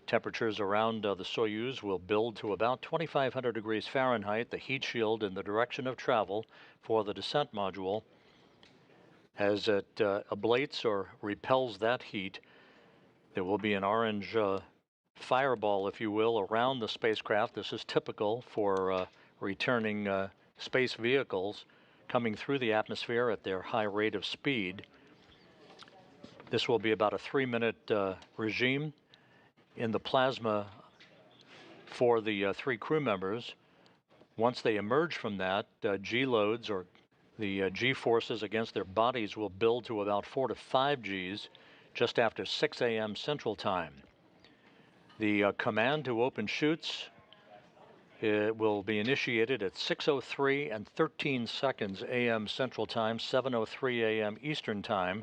Temperatures around the Soyuz will build to about 2,500 degrees Fahrenheit, the heat shield in the direction of travel for the descent module. As it ablates or repels that heat, there will be an orange fireball, if you will, around the spacecraft. This is typical for returning space vehicles coming through the atmosphere at their high rate of speed. This will be about a 3-minute regime in the plasma for the 3 crew members. Once they emerge from that, G-loads or the G-forces against their bodies will build to about 4 to 5 Gs just after 6 a.m. Central Time. The command to open chutes will be initiated at 6:03 and 13 seconds a.m. Central Time, 7:03 a.m. Eastern Time.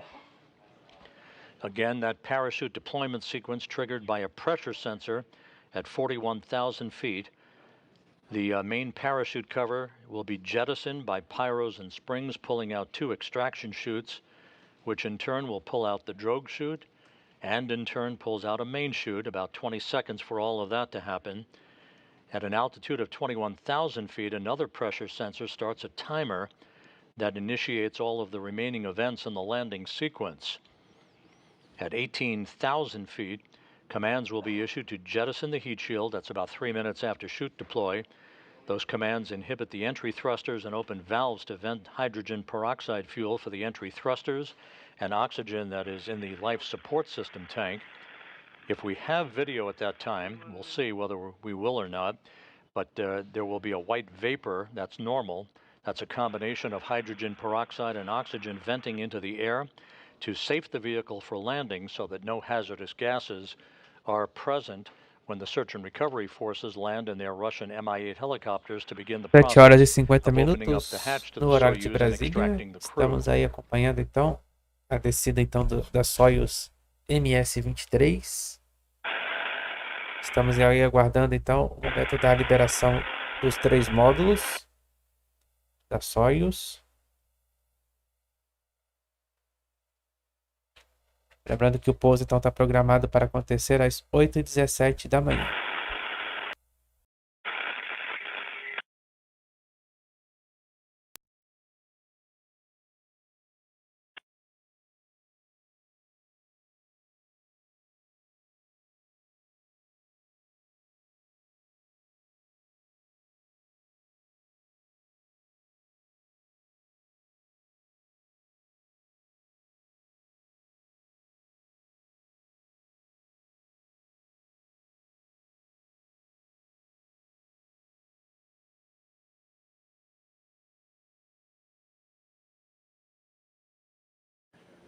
Again, that parachute deployment sequence triggered by a pressure sensor at 41,000 feet. The main parachute cover will be jettisoned by pyros and springs, pulling out 2 extraction chutes, which in turn will pull out the drogue chute, and in turn pulls out a main chute, about 20 seconds for all of that to happen. At an altitude of 21,000 feet, another pressure sensor starts a timer that initiates all of the remaining events in the landing sequence. At 18,000 feet, commands will be issued to jettison the heat shield. That's about 3 minutes after chute deploy. Those commands inhibit the entry thrusters and open valves to vent hydrogen peroxide fuel for the entry thrusters and oxygen that is in the life support system tank. If we have video at that time, we'll see whether we will or not, but there will be a white vapor that's normal. That's a combination of hydrogen peroxide and oxygen venting into the air to safe the vehicle for landing so that no hazardous gases are present when the search and recovery forces land in their Russian Mi-8 helicopters to begin the
7 horas e
process
50
of opening up
minutos
the hatch to
no
the
horário de
Soyuz and
Brasília.
extracting the crew.
Estamos aí acompanhando então a descida então da Soyuz MS-23. Estamos aí aguardando então o momento da liberação dos 3 módulos da Soyuz. Lembrando que o pouso então está programado para acontecer às 8h17 da manhã.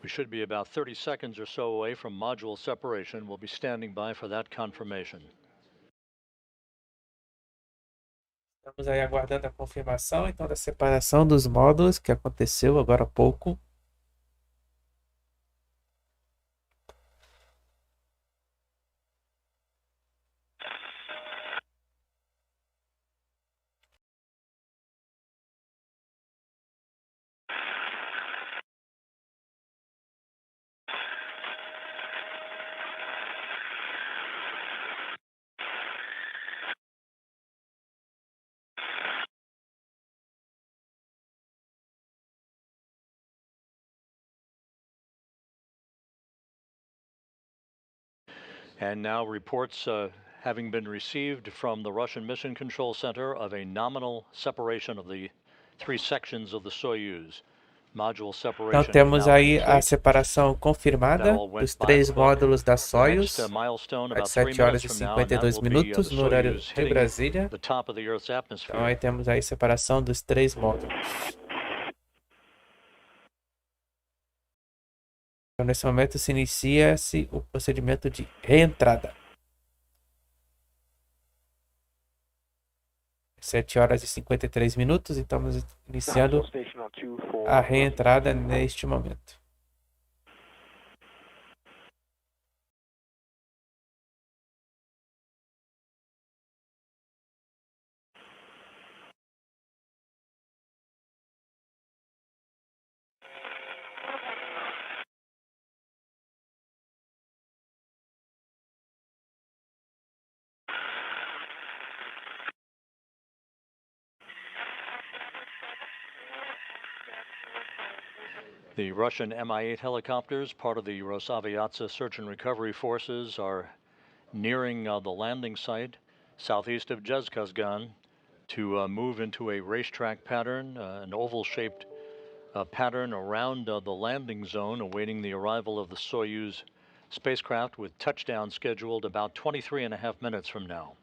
We should be about 30 seconds or so away from module separation. We'll be standing by for that confirmation.
Estamos aí aguardando a confirmação então da separação dos módulos que aconteceu agora há pouco.
And now reports having been received from the Russian Mission Control Center of a nominal separation of the 3 sections of the Soyuz. Module separation.
Então temos aí a separação confirmada dos 3 módulos da Soyuz às 7 horas e 52 minutos no horário de Brasília. Então aí temos aí separação dos 3 módulos. Então, nesse momento se inicia-se o procedimento de reentrada. 7 horas e 53 minutos, então estamos iniciando a reentrada neste momento.
The Russian Mi-8 helicopters, part of the Rosaviatsa search and recovery forces, are nearing the landing site southeast of Dzhezkazgan to move into a racetrack pattern, an oval-shaped pattern around the landing zone, awaiting the arrival of the Soyuz spacecraft with touchdown scheduled about 23.5 minutes from now.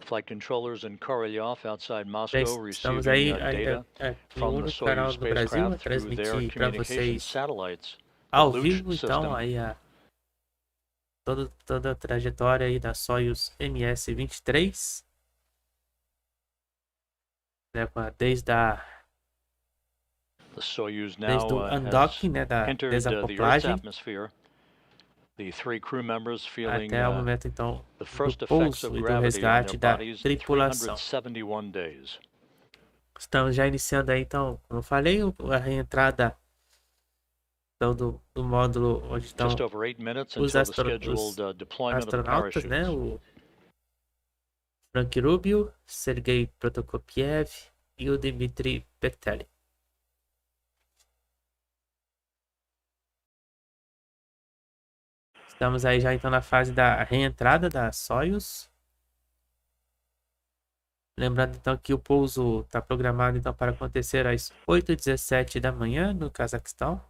Flight controllers in Korolyov outside Moscow
Estamos
receiving
aí
data
no
from the
único canal
Soyuz
do Brasil a
spacecraft through their
transmitir para
communication
vocês
satellites.
ao
The
vivo,
Luch
então
system
aí toda a trajetória aí da Soyuz MS-23, né, desde
the Soyuz
o
now
undock, né, da
entered the Earth's
desacoplagem
atmosphere. The 3 crew members feeling
até o momento então
the
do
first effects
pouso
of
e do
gravity on
resgate
their
da
bodies in
tripulação.
371 days.
Estamos já iniciando aí então, como eu falei, a reentrada então, do módulo onde estão
Just over 8 minutes
os
until the scheduled deployment of the
astronautas, né,
parachutes.
o Rubio, Sergey Prokopyev e o Dmitri Petelin. Estamos aí já então na fase da reentrada da Soyuz. Lembrando então que o pouso está programado então para acontecer às 8h17 da manhã no Cazaquistão.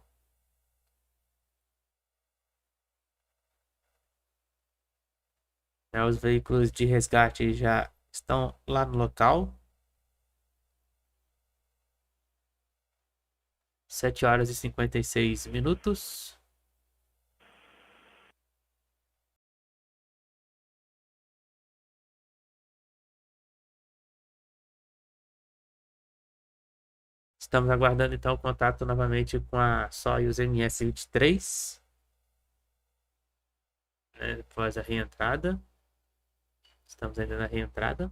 Os veículos de resgate já estão lá no local. 7h56. Estamos aguardando então o contato novamente com a Soyuz MS-23, né, após a reentrada. Estamos ainda na reentrada.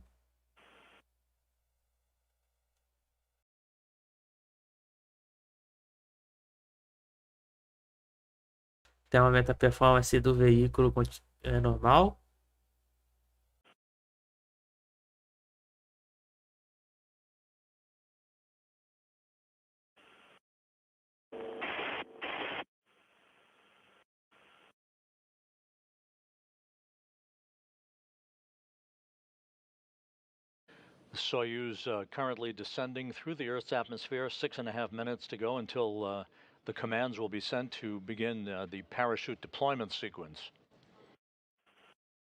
Até o momento a performance do veículo é normal.
Soyuz currently descending through the Earth's atmosphere, 6.5 minutes to go until the commands will be sent to begin the parachute deployment sequence.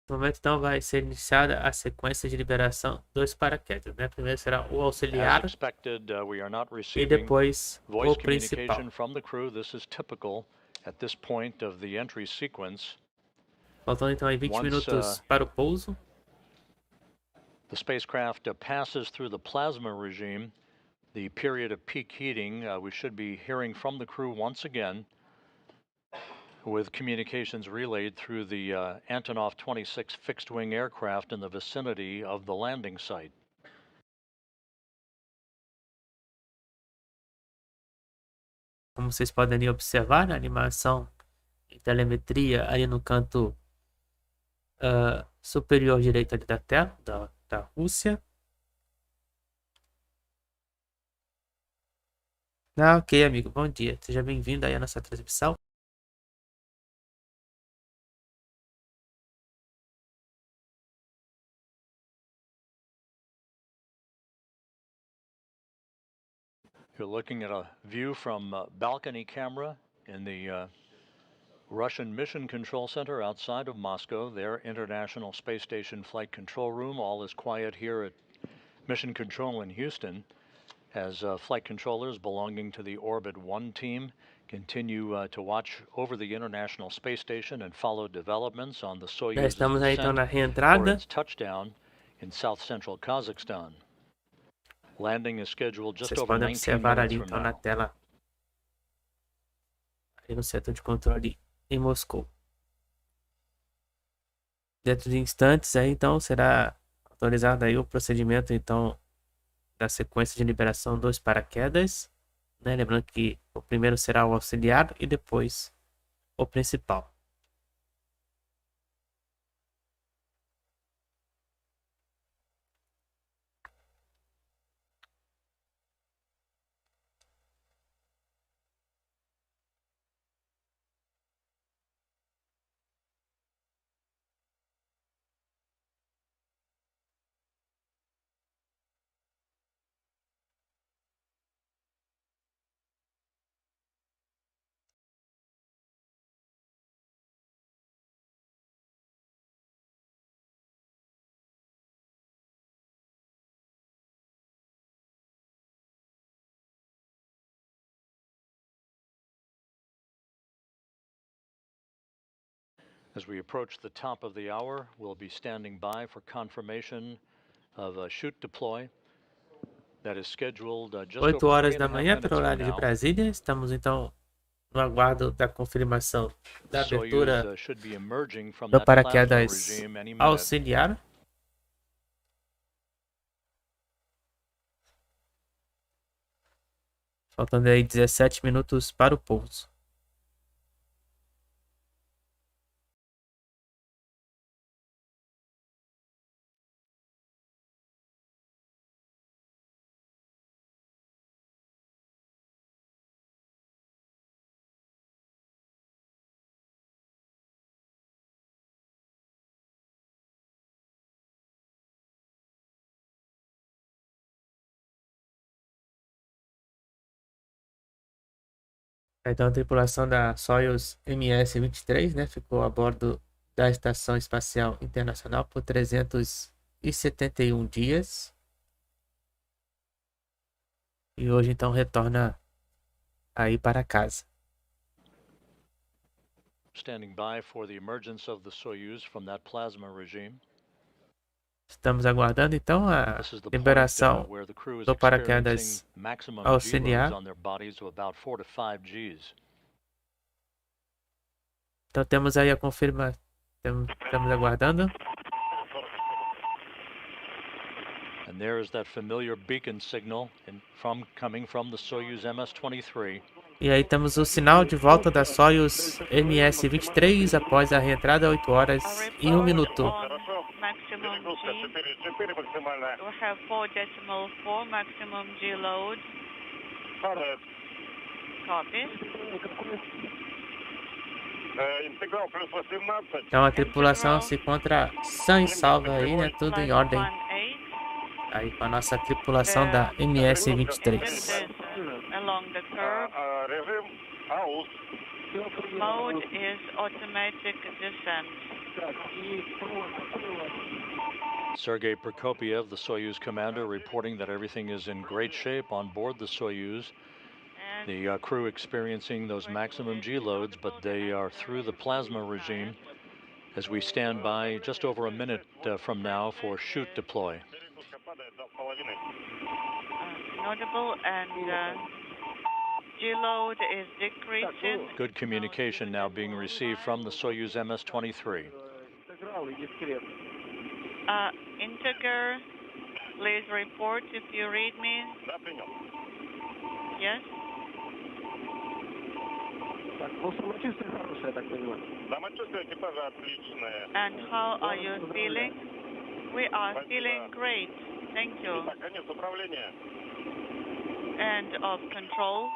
No momento então vai ser iniciada a sequência de liberação dos paraquedas, né? Primeiro será o auxiliar
As expected, we are not
e
receiving
depois
voice
o principal.
communication from the crew. This is typical at this point of the entry sequence.
Faltando então aí 20 minutos para o pouso.
The spacecraft passes through the plasma regime, the period of peak heating. We should be hearing from the crew once again, with communications relayed through the Antonov 26 fixed-wing aircraft in the vicinity of the landing site.
Como vocês podem observar na animação e telemetria ali no canto superior direito ali da tela da Rússia. Ok, amigo, bom dia. Seja bem-vindo aí à nossa transmissão.
You're looking at a view from balcony camera in the Russian Mission Control Center outside of Moscow, their International Space Station Flight Control Room. All is quiet here at Mission Control in Houston as flight controllers belonging to the Orbit 1 team continue to watch over the International Space Station and follow developments on the Soyuz
Estamos aí então na
descent
reentrada.
for its touchdown in south-central Kazakhstan. Landing is scheduled just
Vocês
over
podem
19
observar
minutes
ali
from
então na
now.
tela, ali no setor de controle em Moscou. Dentro de instantes aí então será autorizado aí o procedimento então da sequência de liberação dos paraquedas, né? Lembrando que o primeiro será o auxiliar e depois o principal.
As we approach the top of the hour, we'll be standing by for confirmation of a chute deploy that is scheduled just
8
over
horas
3.5
da manhã
minutes
pelo
from
horário de
now.
Brasília. Estamos então no aguardo da confirmação da abertura
Soyuz should be emerging from
do
that plasma
paraquedas
regime any minute.
auxiliar. Faltando aí 17 minutos para o pouso. Então a tripulação da Soyuz MS-23, né, ficou a bordo da Estação Espacial Internacional por 371 dias. E hoje então retorna aí para casa.
Standing by for the emergence of the Soyuz from that plasma regime.
Estamos aguardando então a
This is the point
liberação
where the crew is
do paraquedas
experiencing maximum G
auxiliar.
loads on their bodies of about 4 to 5 Gs.
Então temos aí a confirma, estamos aguardando.
And there is that familiar beacon signal coming from the Soyuz MS-23.
E aí temos o sinal de volta da Soyuz MS-23 após a reentrada 8 horas e 1 minuto.
Maximum G. We have 4.4 maximum G load. Copy.
Então a tripulação se encontra sã e salva aí, né? Tudo em ordem. Aí com a nossa tripulação da MS-23.
Along the curve. Mode is automatic descent.
Sergey Prokopyev, the Soyuz commander, reporting that everything is in great shape on board the Soyuz. The crew experiencing those maximum G loads, but they are through the plasma regime as we stand by just over a minute from now for shoot deploy.
Notable and G load is decreasing.
Good communication now being received from the Soyuz MS-23.
Integer, please report if you read me. Yes. And how are you feeling? We are feeling great. Thank you. End of control.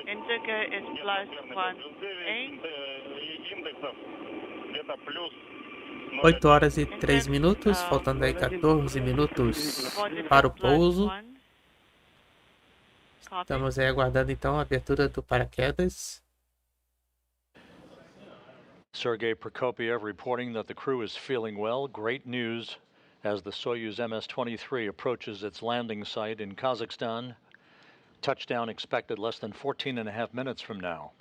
Integer is +18.
8 horas e 3 minutos, faltando aí 14 minutos para o pouso. Estamos aí aguardando então a abertura do paraquedas.
Sergey Prokopyev reporting that the crew is feeling well. Great news as the Soyuz MS-23 approaches its landing site in Kazakhstan. Touchdown expected less than 14.5 minutes from now.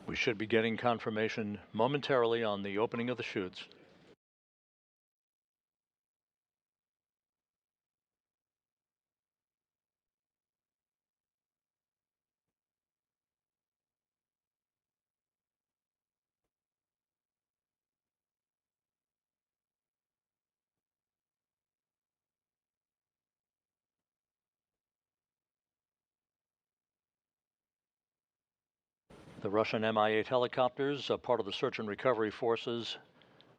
We should be getting confirmation momentarily on the opening of the chutes. The Russian Mi-8 helicopters, part of the search and recovery forces,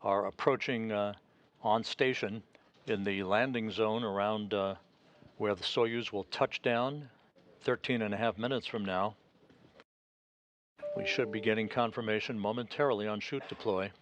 are approaching on station in the landing zone around where the Soyuz will touch down 13.5 minutes from now. We should be getting confirmation momentarily on shoot deploy.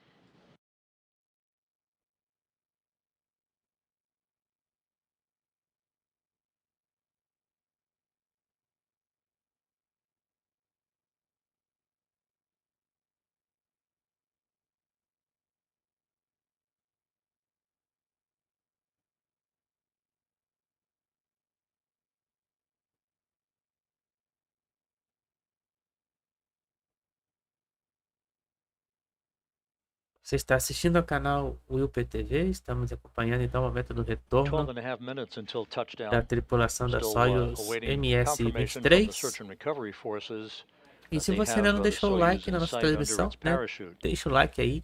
Você está assistindo ao canal Will PTV, estamos acompanhando então o momento do retorno
12.5 minutes until touchdown.
da tripulação da
Still
Soyuz
awaiting confirmation from the
MS-23.
search and recovery forces.
E se você ainda não deixou o like na nossa transmissão, né, deixa o like aí.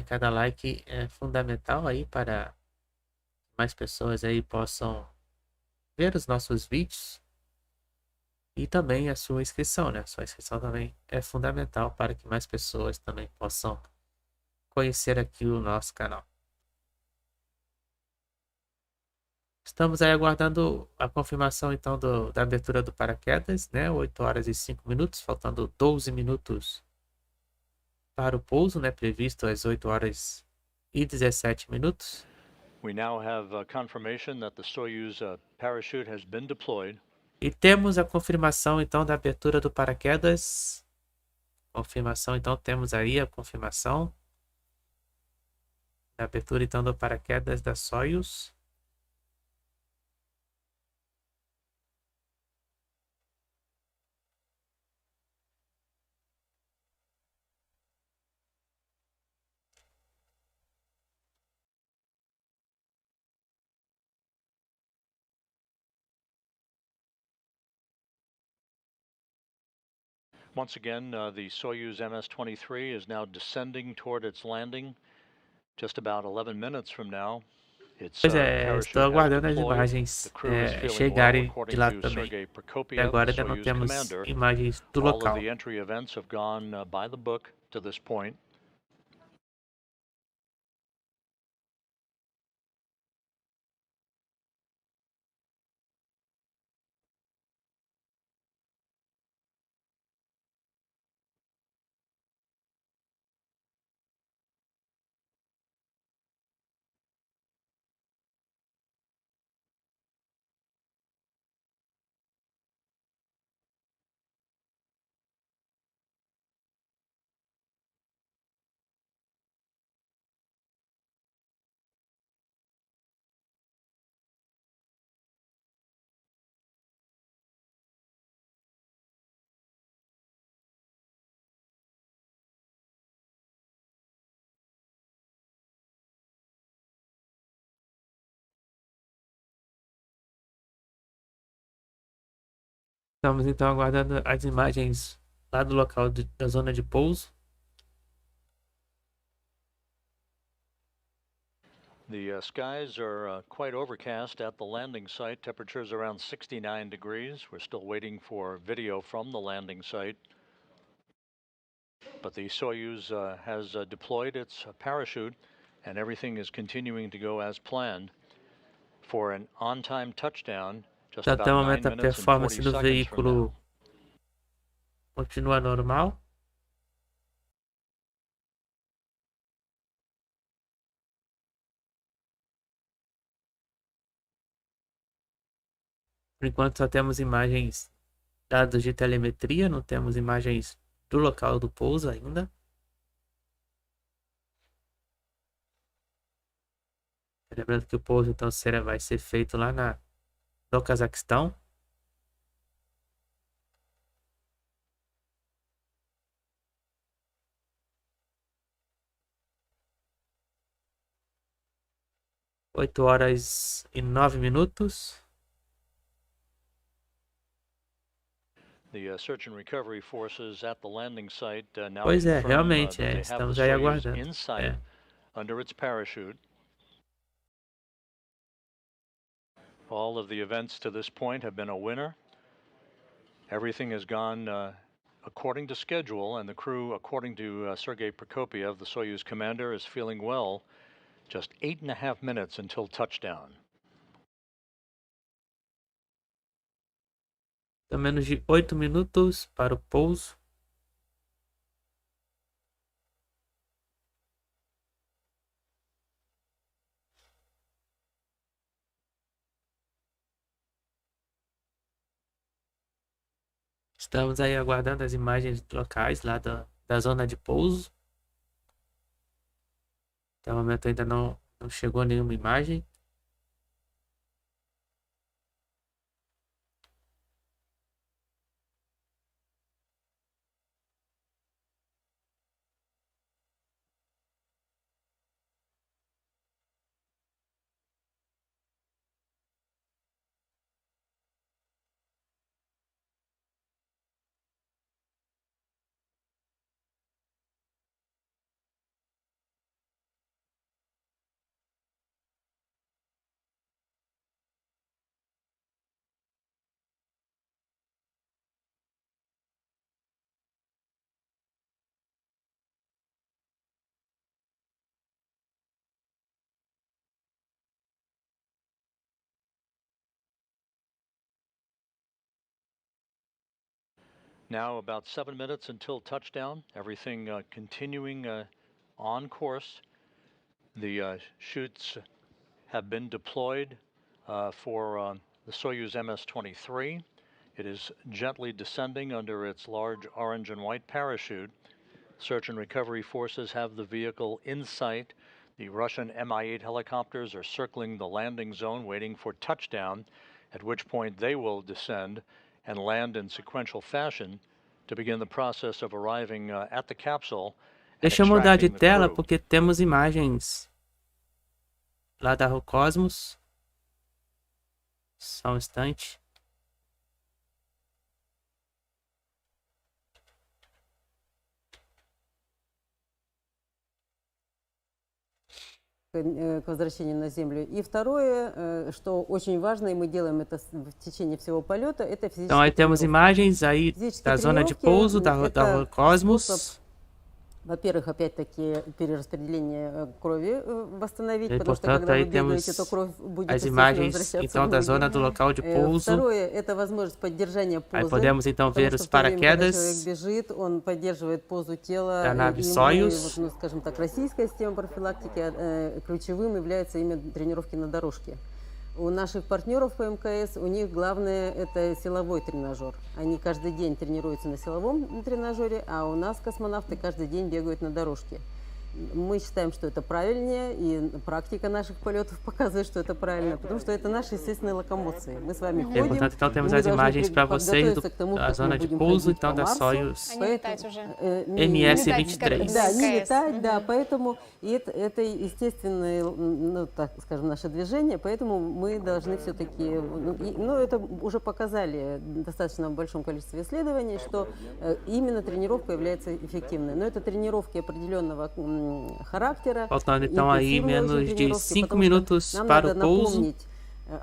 Cada like é fundamental aí para mais pessoas aí possam ver os nossos vídeos. E também a sua inscrição, né? A sua inscrição também é fundamental para que mais pessoas também possam conhecer aqui o nosso canal. Estamos aí aguardando a confirmação então da abertura do paraquedas, né? 8 horas e 5 minutos, faltando 12 minutos para o pouso, né? Previsto às 8 horas e 17 minutos.
We now have confirmation that the Soyuz parachute has been deployed.
E temos a confirmação então da abertura do paraquedas. Confirmação, então temos aí a confirmação da abertura então do paraquedas da Soyuz.
Once again, the Soyuz MS-23 is now descending toward its landing. Just about 11 minutes from now, its
Pois é, estou
parachute has
aguardando as
deployed. The
imagens
crew is feeling well,
chegarem de
according
lá
to
também.
Sergey
Até
Prokopyev,
agora
the
ainda não
Soyuz
temos
commander.
imagens do
All
local.
of the entry events have gone by the book to this point.
Estamos então aguardando as imagens lá do local da zona de pouso.
The skies are quite overcast at the landing site. Temperatures around 69 degrees. We're still waiting for video from the landing site. But the Soyuz has deployed its parachute, and everything is continuing to go as planned for an on-time touchdown just
Até
about
o
9
momento a
minutes and 40
performance do
seconds from
veículo
now.
continua normal. Por enquanto só temos imagens, dados de telemetria, não temos imagens do local do pouso ainda. Lembrando que o pouso então vai ser feito lá no Cazaquistão. Oito horas e 9 minutos.
The search and recovery forces at the landing site now
Pois é,
confirm
realmente,
that they have the
estamos aí
Soyuz
aguardando.
in sight under its parachute. All of the events to this point have been a winner. Everything has gone according to schedule, and the crew, according to Sergey Prokopyev, the Soyuz commander, is feeling well. Just 8.5 minutes until touchdown.
Então, menos de 8 minutos para o pouso. Estamos aí aguardando as imagens locais lá da zona de pouso. Até o momento ainda não chegou nenhuma imagem.
Now about 7 minutes until touchdown. Everything continuing on course. The chutes have been deployed for the Soyuz MS-23. It is gently descending under its large orange and white parachute. Search and recovery forces have the vehicle in sight. The Russian Mi-8 helicopters are circling the landing zone waiting for touchdown, at which point they will descend and land in sequential fashion to begin the process of arriving at the capsule.
Deixa eu mudar de tela porque temos imagens lá da Roscosmos. Só um instante.
К возвращению на Землю. И второе, что очень важно, и мы делаем это в течение всего полета, это физические
Então aí temos imagens aí da zona de pouso da Roscosmos.
Во-первых, опять-таки перераспределение крови восстановить,
E,
потому что
portanto,
когда
aí
вы
temos
бегаете, то кровь будет
as
естественно
imagens
возвращаться
então
в
da
ноги.
zona do local de pouso.
Второе, это возможность поддержания
Aí
позы.
podemos então ver
Потому
os
что в то время, когда
paraquedas
человек бежит, он поддерживает позу тела.
da nave
И мы,
Soyuz.
вот, ну, скажем так, российская система профилактики, ключевым является именно тренировки на дорожке. У наших партнеров по МКС, у них главное это силовой тренажер. Они каждый день тренируются на силовом тренажере, а у нас космонавты каждый день бегают на дорожке. Мы считаем, что это правильнее, и практика наших полетов показывает, что это правильно, потому что это наши естественные локомоции. Мы с вами
E,
ходим,
portanto, então temos
мы
as
должны
imagens para vocês
подготовиться к тому,
da
как
zona
мы
de
будем
pouso
ходить
então
по
da
Марсу.
Soyuz
А не летать уже.
MS-23.
Да, не
МКС.
летать, да, поэтому и это естественное, ну, так скажем, наше движение, поэтому мы должны все-таки, ну, это уже показали в достаточно большом количестве исследований, что именно тренировка является эффективной. Но это тренировки определенного характера.
Faltando então aí menos de 5 minutos para o pouso.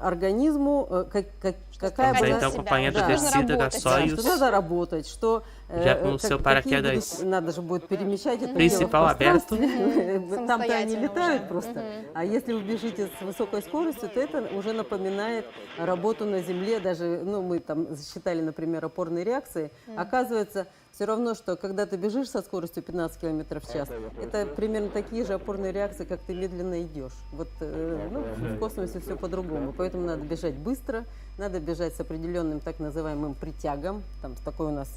Организму, какая
Estamos
была...
aí então acompanhando a descida da Soyuz.
Что надо работать, что
Já com o seu paraquedas
надо же будет перемещать это
principal aberto.
Там-то они летают просто. А если вы бежите с высокой скоростью, то это уже напоминает работу на Земле. Даже, ну, мы там считали, например, опорные реакции. Оказывается, все равно, что когда ты бежишь со скоростью 15 км в час, это примерно такие же опорные реакции, как ты медленно идешь. Вот, ну, в космосе все по-другому. Поэтому надо бежать быстро, надо бежать с определенным так называемым притягом. Там такой у нас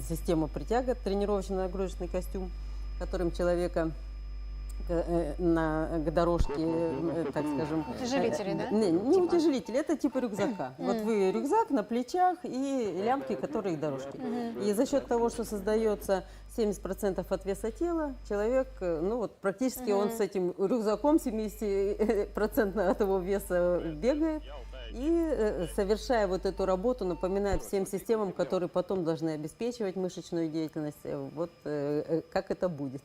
система притяга, тренировочно-нагрузочный костюм, которым человека к дорожке, так скажем...
Утяжелители, да?
Не
Типа?
утяжелители, это типа рюкзака. Вот вы рюкзак на плечах и лямки, которые к дорожке. И за счет того, что создается 70% от веса тела, человек, ну вот практически он с этим рюкзаком 70% от его веса бегает. И, совершая вот эту работу, напоминает всем системам, которые потом должны обеспечивать мышечную деятельность, вот как это будет.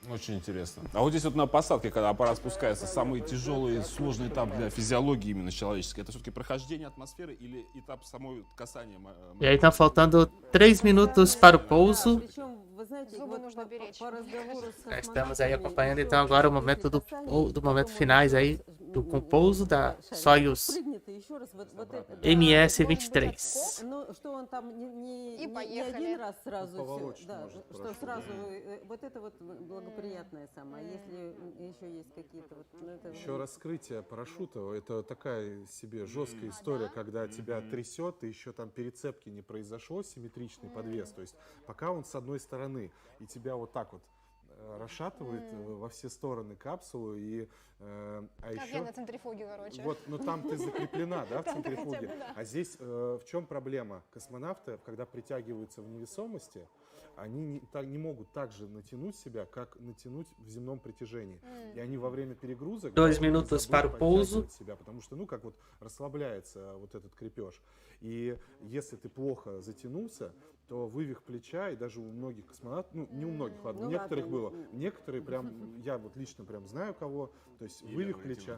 Очень интересно. А вот здесь вот на посадке, когда аппарат спускается, самый тяжелый и сложный этап для физиологии именно человеческой, это все-таки прохождение атмосферы или этап самой касания?
E aí tá faltando 3 minutos para o pouso.
Причем, вы знаете,
Зубы
вот
нужно беречь.
по разговору с
Estamos aí acompanhando então agora o momento do momento finais aí com o pouso da Soyuz
Прыгнет, и еще раз вот это,
MS-23.
ну, что он там не
поехали.
один раз сразу все, да, что сразу вот это вот благоприятное самое. А если еще есть какие-то вот, ну, это...
Еще раскрытие парашюта, это такая себе жесткая история, когда тебя трясет, и еще там перецепки не произошло, симметричный подвес, то есть пока он с одной стороны, и тебя вот так вот расшатывает во все стороны капсулу, и а
Как
еще...
я на центрифуге, короче.
Вот, но там ты закреплена, да, в
Там-то
центрифуге.
хотя бы, да.
А здесь в чем проблема? Космонавты, когда притягиваются в невесомости, они не могут так же натянуть себя, как натянуть в земном притяжении. И они во время перегрузок...
2 minutos para o pouso.
Себя, потому что, ну, как вот расслабляется вот этот крепеж. И если ты плохо затянулся, то вывих плеча, и даже у многих космонавтов, ну, не у многих, ладно, у некоторых было, некоторые прям, я вот лично прям знаю кого, то есть вывих плеча,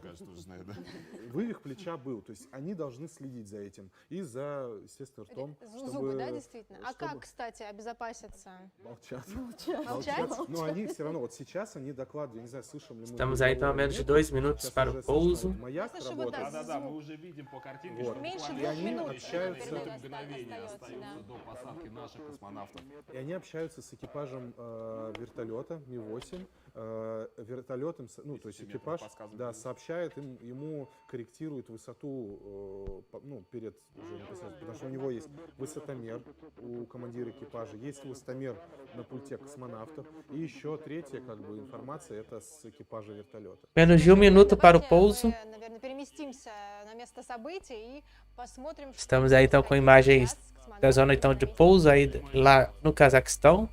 вывих плеча был, то есть они должны следить за этим и за, естественно, ртом,
Зубы, да, действительно? А как, кстати, обезопаситься молчаться?
Молчать. Но они все равно, вот сейчас они dокладывают, я не знаю, слышим ли мы.
Estamos aí então a menos de 2 minutos para o pouso.
Маяк
Слушай, вот
работает.
Да-да-да, мы уже видим по картинке,
Вот.
что
Меньше
буквально
2
они
минут
общаются,
перелет
мгновения
остается,
остаются
да.
до посадки наших космонавтов.
И они общаются с экипажем вертолета Ми-8. Вертолет им, ну, то есть экипаж, да, сообщает ему, корректирует высоту, ну, перед уже непосредственно, потому что у него есть высотомер у командира экипажа, есть высотомер на пульте космонавтов, и еще третья, как бы, информация, это с экипажа вертолета.
Menos de 1 minuto para o pouso.
Мы, наверное, переместимся на место событий и посмотрим, что
Estamos aí então com imagens da zona então de pouso aí lá no Cazaquistão.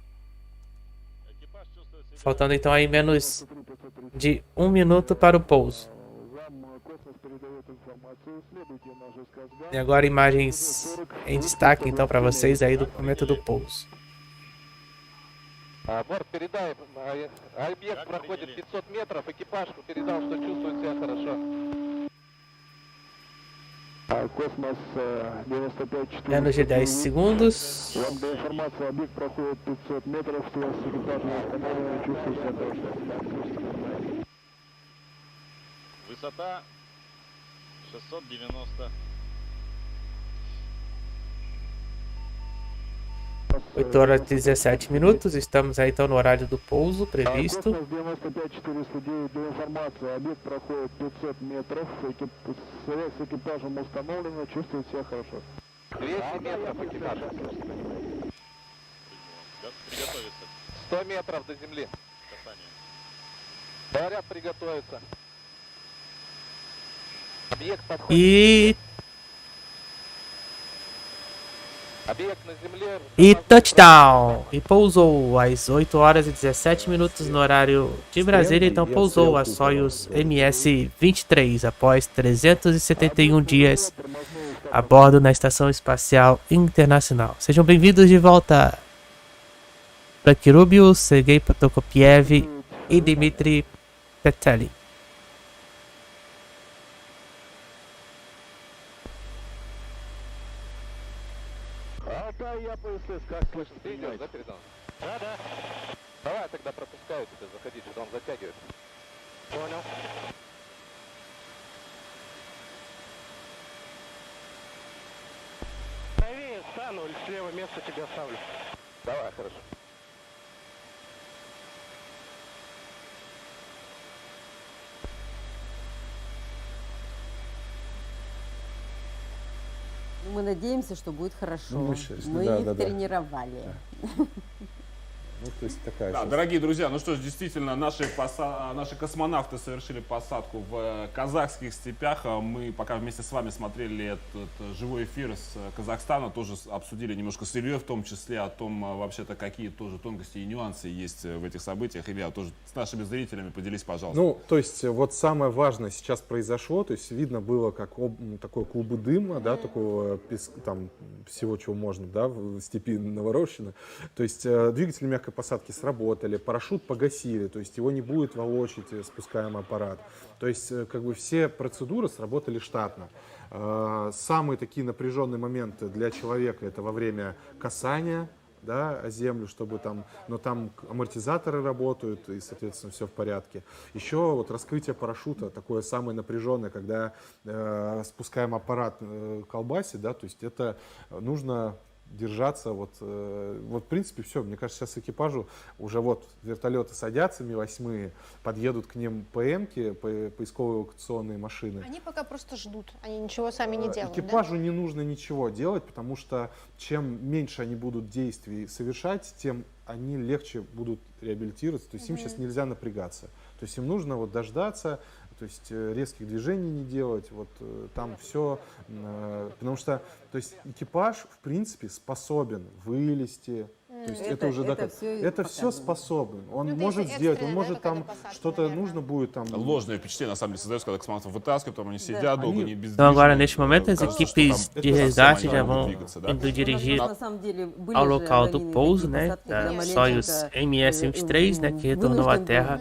Faltando então aí menos de 1 minuto para o pouso. E agora imagens em destaque então para vocês aí do momento do pouso.
Борт, передай, объект проходит 500 метров, экипаж передал, что чувствует себя хорошо. Космос 95-4.
Menos de 10 segundos.
Вам для информации, объект проходит 500 метров, связь с экипажем установлена, чувствует себя хорошо.
Высота 690.
8 horas e 17 minutos. Estamos aí então no horário do pouso previsto.
Космос 95-409, для информации, объект проходит 500 метров, связь с экипажем установлена, чувствует себя хорошо. 200 метров экипаж.
Приготовиться.
100 метров до земли.
Касание.
Говорят, приготовиться. Объект подходит.
E
Объект на земле.
touchdown! E pousou às 8 horas e 17 minutos no horário de Brasília. Então pousou a Soyuz MS-23 após 371 dias a bordo na Estação Espacial Internacional. Sejam bem-vindos de volta. Aqui Rubio, Sergey Prokopyev e Dmitri Petelin.
Я ПСС, как слышно? Ты идешь, да, передо мной? Да. Давай тогда пропускаю тебя, заходи, что он затягивает. Понял. Правее стану, или слева место тебе оставлю. Давай, хорошо.
Мы надеемся, что будет хорошо.
Ну, мы сейчас,
Мы
да,
их
да, да.
тренировали.
Ну, то есть такая
Да, дорогие друзья, ну что ж, действительно, наши космонавты совершили посадку в казахских степях. Мы пока вместе с вами смотрели этот живой эфир с Казахстана, тоже обсудили немножко с Ильей, в том числе о том, вообще-то, какие тоже тонкости и нюансы есть в этих событиях. Илья, тоже с нашими зрителями поделись, пожалуйста.
Ну, то есть вот самое важное сейчас произошло, то есть видно было, как такое клубы дыма, да, такого там всего, чего можно, да, в степи Новороссийска. То есть двигатели мягкой посадки сработали, парашют погасили, то есть его не будет волочить спускаемый аппарат. То есть как бы все процедуры сработали штатно. Самые такие напряженные моменты для человека — это во время касания, да, о землю, чтобы там, но там амортизаторы работают и, соответственно, все в порядке. Еще вот раскрытие парашюта такое самое напряженное, когда спускаем аппарат колбасит, да, то есть это нужно держаться, вот в принципе все, мне кажется, сейчас экипажу уже вот вертолеты садятся, Ми-8, подъедут к ним ПМ-ки, поисковые эвакуационные машины.
Они пока просто ждут, они ничего сами не делают.
Экипажу не нужно ничего делать, потому что чем меньше они будут действий совершать, тем они легче будут реабилитироваться, то есть им сейчас нельзя напрягаться, то есть им нужно вот дождаться, то есть резких движений не делать, вот там все, потому что, то есть экипаж в принципе способен вылезти, то есть это уже это все способен, он может сделать, он может там что-то нужно будет там.
Ложное впечатление, на самом деле, создается, когда космонавтов вытаскивают, там они sидят долго, не бездвижны.
Então agora neste momento as equipes de resgate já vão indo dirigir ao local do pouso, né, da Soyuz MS-23, né, que retornou à Terra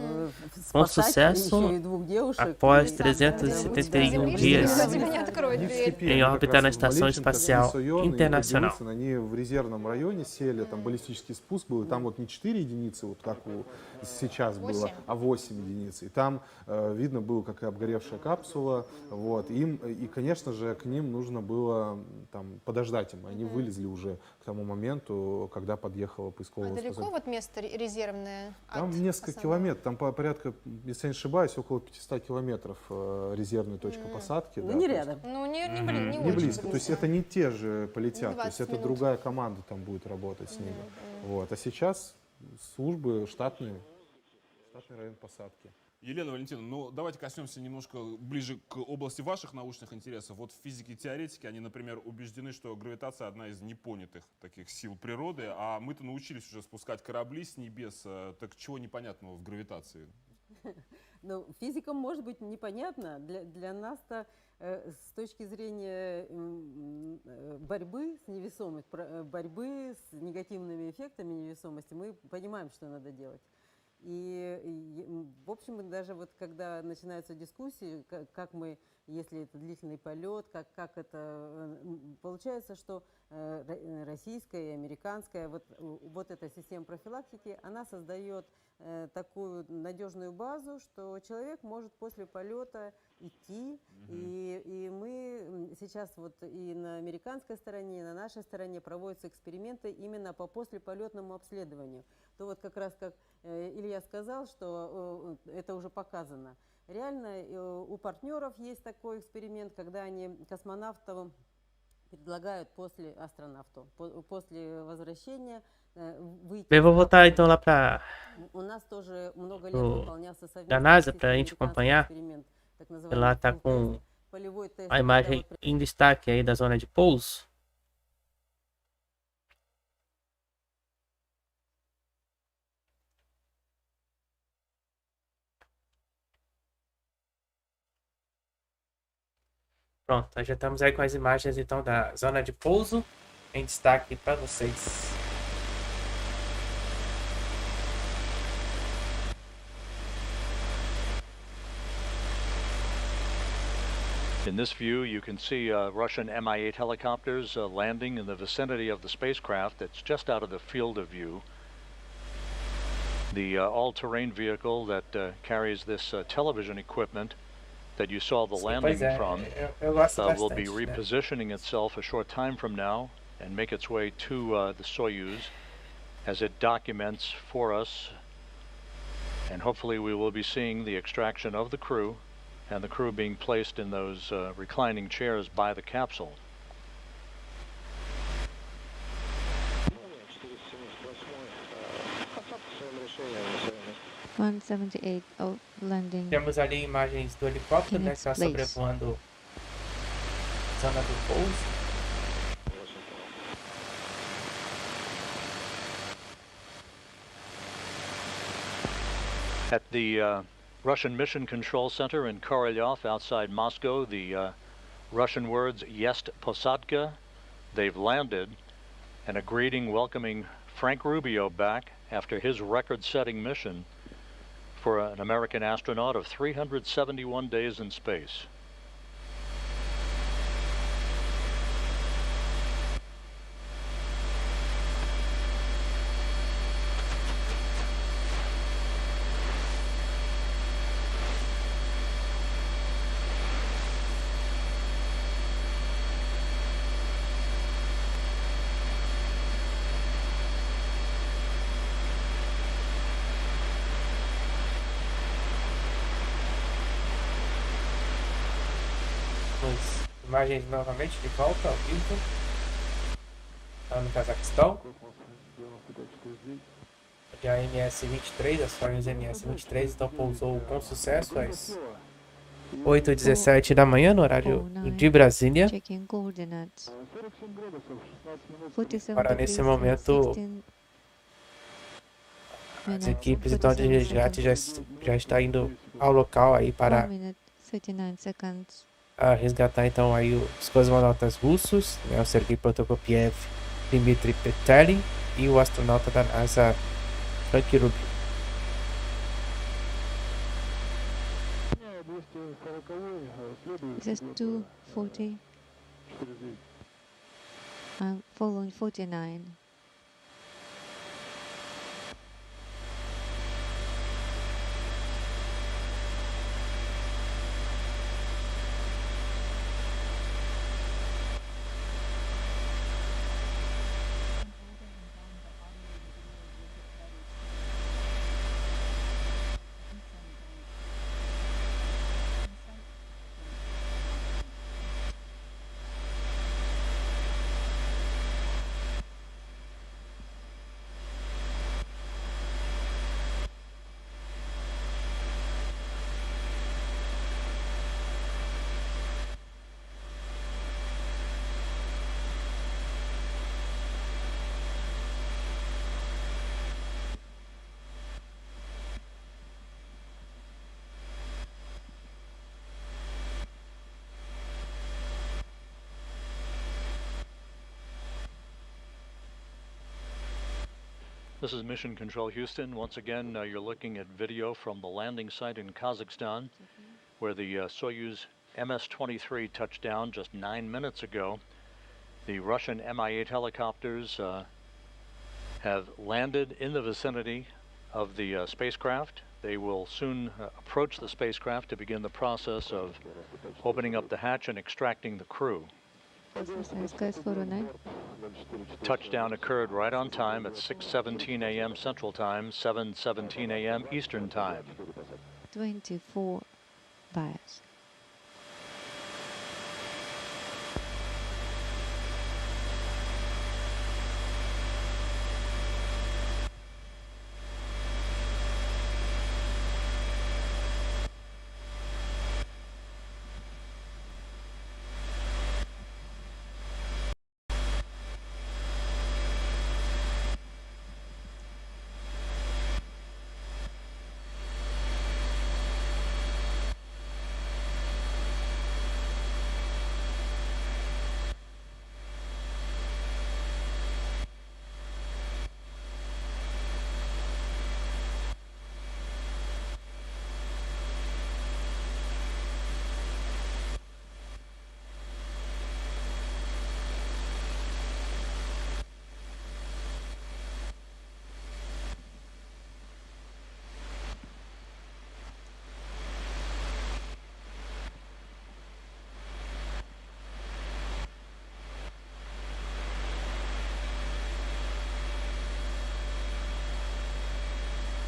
Com
спасать
sucesso,
еще и двух девушек.
após
и-
371
Земли,
dias
что тебя не откроют
Они
дверь.
вскипели
em
как
órbita
раз
na
вот
Estação
Малещенко
Espacial
и Союз, и
Internacional.
Делюцин, они в резервном районе сели, там баллистический спуск был, и там вот не 4 единицы, вот как у сейчас было,
8.
а 8 единиц. И там видно было, как и обгоревшая капсула, вот. И, конечно же, к ним нужно было там подождать им. Они вылезли уже к тому моменту, когда подъехала поисковая
Далеко вот место резервное
Там
от
несколько
основного?
километров, там порядка, если я не ошибаюсь, около 500 километров резервная точка посадки.
Ну,
да,
не
то есть
рядом.
Ну, не
не
очень
близко. То есть это не те же полетят, то
20
есть это
минут.
другая команда там будет работать с ними. Вот. А сейчас службы штатный район посадки.
Елена Валентиновна, ну давайте коснемся немножко ближе к области ваших научных интересов. Вот физики и теоретики, они, например, убеждены, что гравитация одна из непонятых таких сил природы, а мы-то научились уже спускать корабли с небес. Так чего непонятного в гравитации?
Ну, физикам может быть непонятно. Для нас-то с точки зрения борьбы с невесомостью, борьбы с негативными эффектами невесомости, мы понимаем, что надо делать. И в общем, даже вот когда начинаются дискуссии, как мы, если это длительный полет, как это получается, что российская и американская вот эта система профилактики, она создает такую надежную базу, что человек может после полета идти, и мы сейчас вот и на американской стороне, и на нашей стороне проводятся эксперименты именно по послеполетному обследованию. То вот как раз как Илья сказал, что это уже показано. Реально у партнеров есть такой эксперимент, когда они космонавтам предлагают после после возвращения выйти.
Eu vou voltar então lá para
У нас тоже много лет выполнялся
da NASA
совместный
para a gente acompanhar.
эксперимент, так
Ela tá com
полевой тест.
a imagem em destaque aí da zona de Pouso. Pronto, nós já estamos aí com as imagens então da zona de pouso em destaque para vocês.
In this view, you can see Russian Mi-8 helicopters landing in the vicinity of the spacecraft that's just out of the field of view. The all-terrain vehicle that carries this television equipment that you saw the landing from will be repositioning itself a short time from now and make its way to the Soyuz as it documents for us, and hopefully we will be seeing the extraction of the crew and the crew being placed in those reclining chairs by the capsule.
178 landing.
Temos ali imagens do helicóptero, né, que está sobrevoando a zona do pouso.
At the Russian Mission Control Center in Korolyov outside Moscow, the Russian words Jest Posadka, they've landed, and a greeting welcoming Frank Rubio back after his record-setting mission for an American astronaut of 371 days in space.
Imagens novamente de volta ao vivo. Lá no Cazaquistão. A MS-23, a Soyuz MS-23, então pousou com sucesso às 8h17 da manhã, no horário de Brasília. Para nesse momento, as equipes então de resgate já está indo ao local aí para resgatar então aí os cosmonautas russos, né, o Sergey Prokopyev, Dmitri Petelin e o astronauta da NASA Rubio.
This is 240. Following 49.
This is Mission Control Houston. Once again, you're looking at video from the landing site in Kazakhstan, where the Soyuz MS-23 touched down just 9 minutes ago. The Russian Mi-8 helicopters have landed in the vicinity of the spacecraft. They will soon approach the spacecraft to begin the process of opening up the hatch and extracting the crew. Touchdown occurred right on time at 6:17 a.m. Central Time, 7:17 a.m. Eastern Time.
24 bias.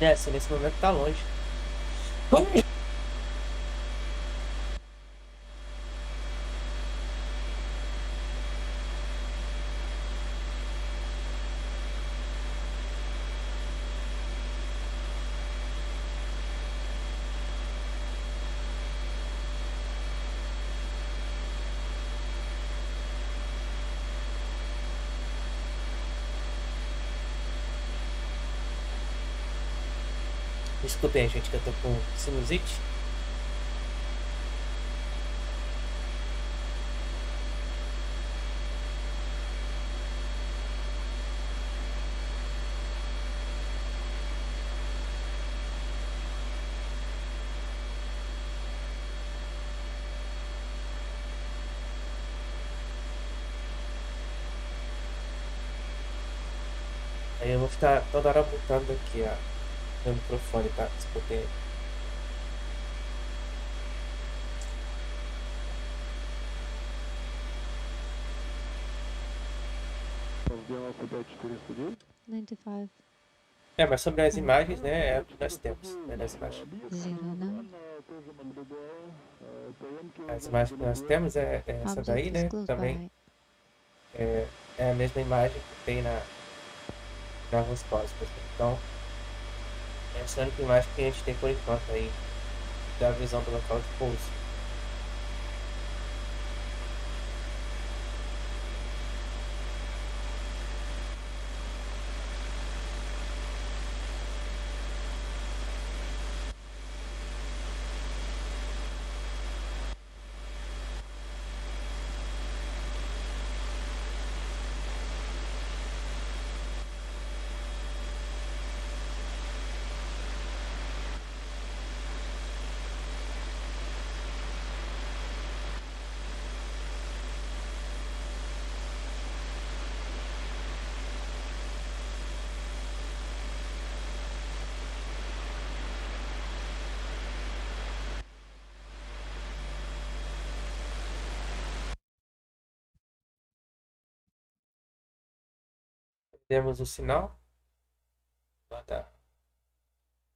Assim, nesse momento tá longe. Desculpem, gente, que eu tô com sinusite. Aí eu vou ficar toda hora mutando aqui, ó. Meu microfone, tá? Desculpem. É, mas sobre as imagens, né? É o que nós temos, né? Das imagens. As imagens que nós temos é essa daí, né? Também é a mesma imagem que tem na Roscosmos. Então, essa é a única imagem que a gente tem por enquanto aí da visão do local de pouso. Temos o sinal lá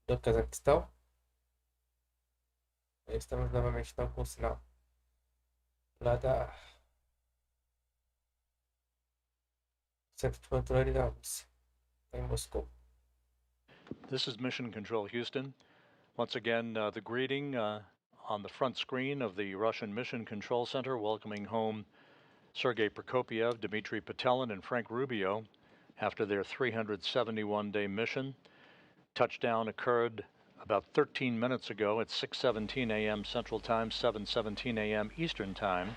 do Cazaquistão. Estamos novamente então com o sinal lá da Centro de Controle da Rússia, em Moscou.
This is Mission Control Houston. Once again, the greeting on the front screen of the Russian Mission Control Center, welcoming home Sergey Prokopyev, Dmitri Petelin, and Frank Rubio after their 371-day mission. Touchdown occurred about 13 minutes ago at 6:17 a.m. Central Time, 7:17 a.m. Eastern Time.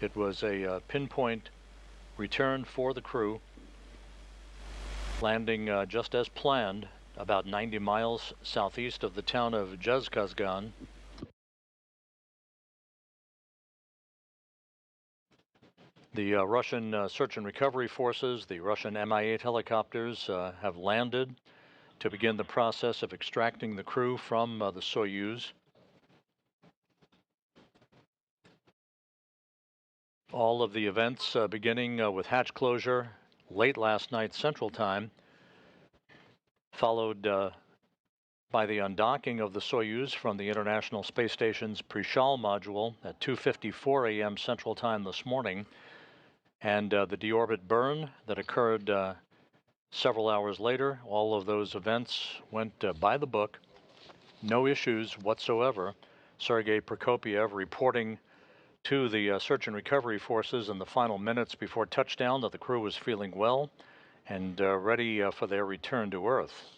It was a pinpoint return for the crew, landing just as planned, about 90 miles southeast of the town of Dzhezkazgan. The Russian search and recovery forces, the Russian Mi-8 helicopters, have landed to begin the process of extracting the crew from the Soyuz. All of the events beginning with hatch closure late last night Central Time, followed by the undocking of the Soyuz from the International Space Station's Prishal module at 2:54 a.m. Central Time this morning, and the deorbit burn that occurred several hours later. All of those events went by the book. No issues whatsoever. Sergey Prokopyev reporting to the search and recovery forces in the final minutes before touchdown that the crew was feeling well and ready for their return to Earth.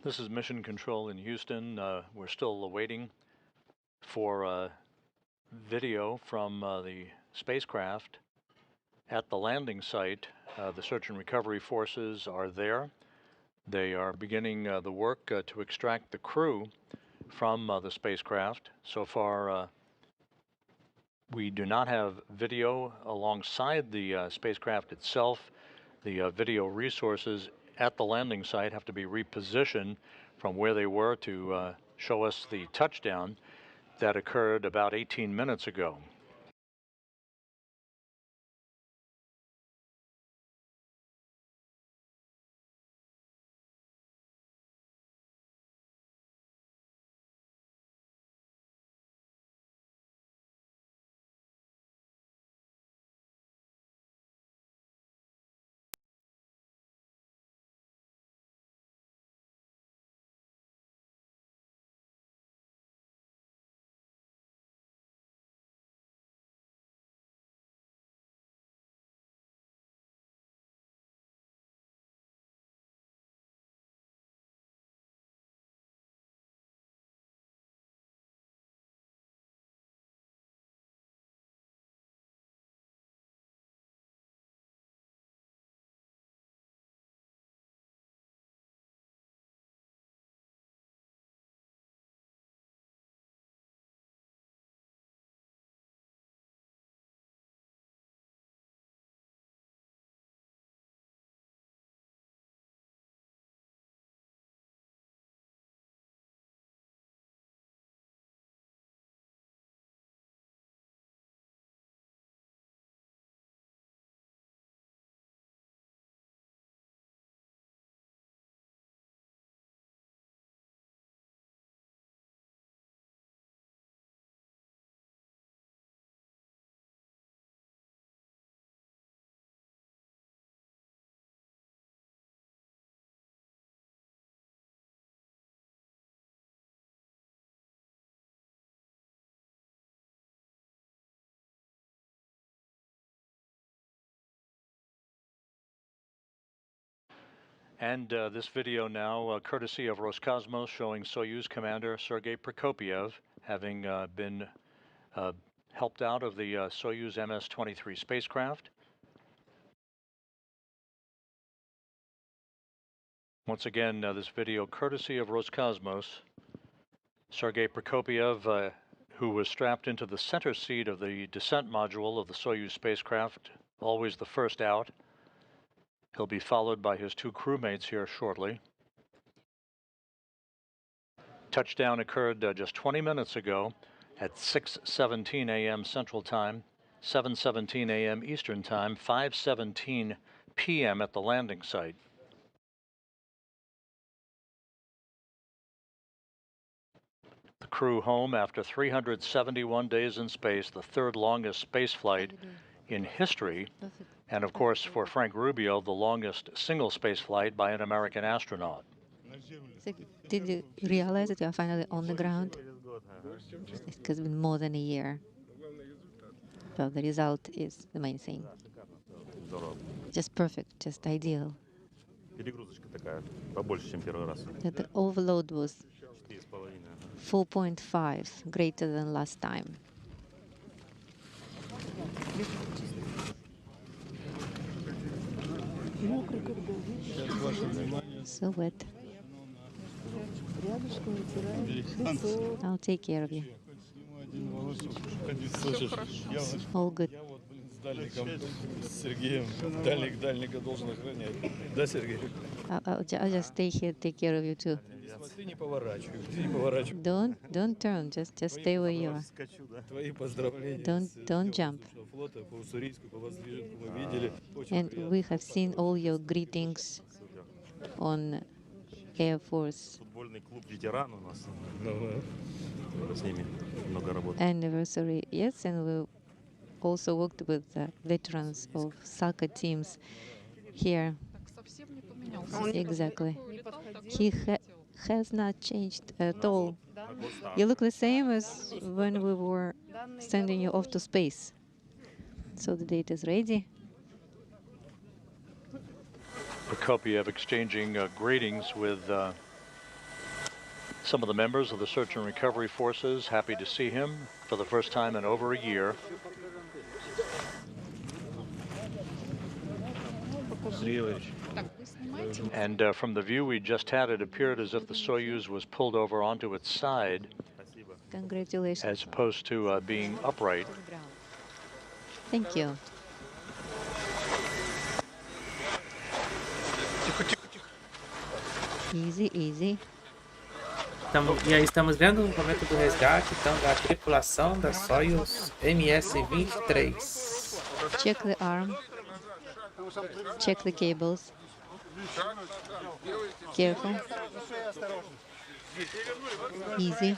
This is Mission Control in Houston. We're still awaiting for video from the spacecraft at the landing site. The search and recovery forces are there. They are beginning the work to extract the crew from the spacecraft. So far, we do not have video alongside the spacecraft itself. The video resources at the landing site have to be repositioned from where they were to show us the touchdown that occurred about 18 minutes ago. And this video now, courtesy of Roscosmos, showing Soyuz commander Sergey Prokopyev having been helped out of the Soyuz MS-23 spacecraft. Once again, this video courtesy of Roscosmos. Sergey Prokopyev, who was strapped into the center seat of the descent module of the Soyuz spacecraft, always the first out. He'll be followed by his two crewmates here shortly. Touchdown occurred just 20 minutes ago at 6:17 a.m. Central Time, 7:17 a.m. Eastern Time, 5:17 p.m. at the landing site. The crew home after 371 days in space, the third longest space flight in history, and of course for Frank Rubio, the longest single space flight by an American astronaut.
So did you realize that you are finally on the ground? It has been more than a year. Well, the result is the main thing. Just perfect, just ideal. That the overload was 4.5, greater than last time. So wet. I'll take care of you. All good. I'll just stay here, take care of you too. Don't turn, just stay where you are. Don't jump. And we have seen all your greetings on Air Force anniversary. Yes, and we also worked with veterans of soccer teams here. Exactly. He has not changed at all. You look the same as when we were sending you off to space. So the date is ready.
Prokopyev exchanging greetings with some of the members of the search and recovery forces. Happy to see him for the first time in over a year. And from the view we just had, it appeared as if the Soyuz was pulled over onto its side.
Congratulations.
As opposed to being upright.
Thank you. Easy, easy.
E aí estamos vendo o momento do resgate, então, da tripulação da Soyuz MS-23.
Check the arm. Check the cables. Careful. Easy.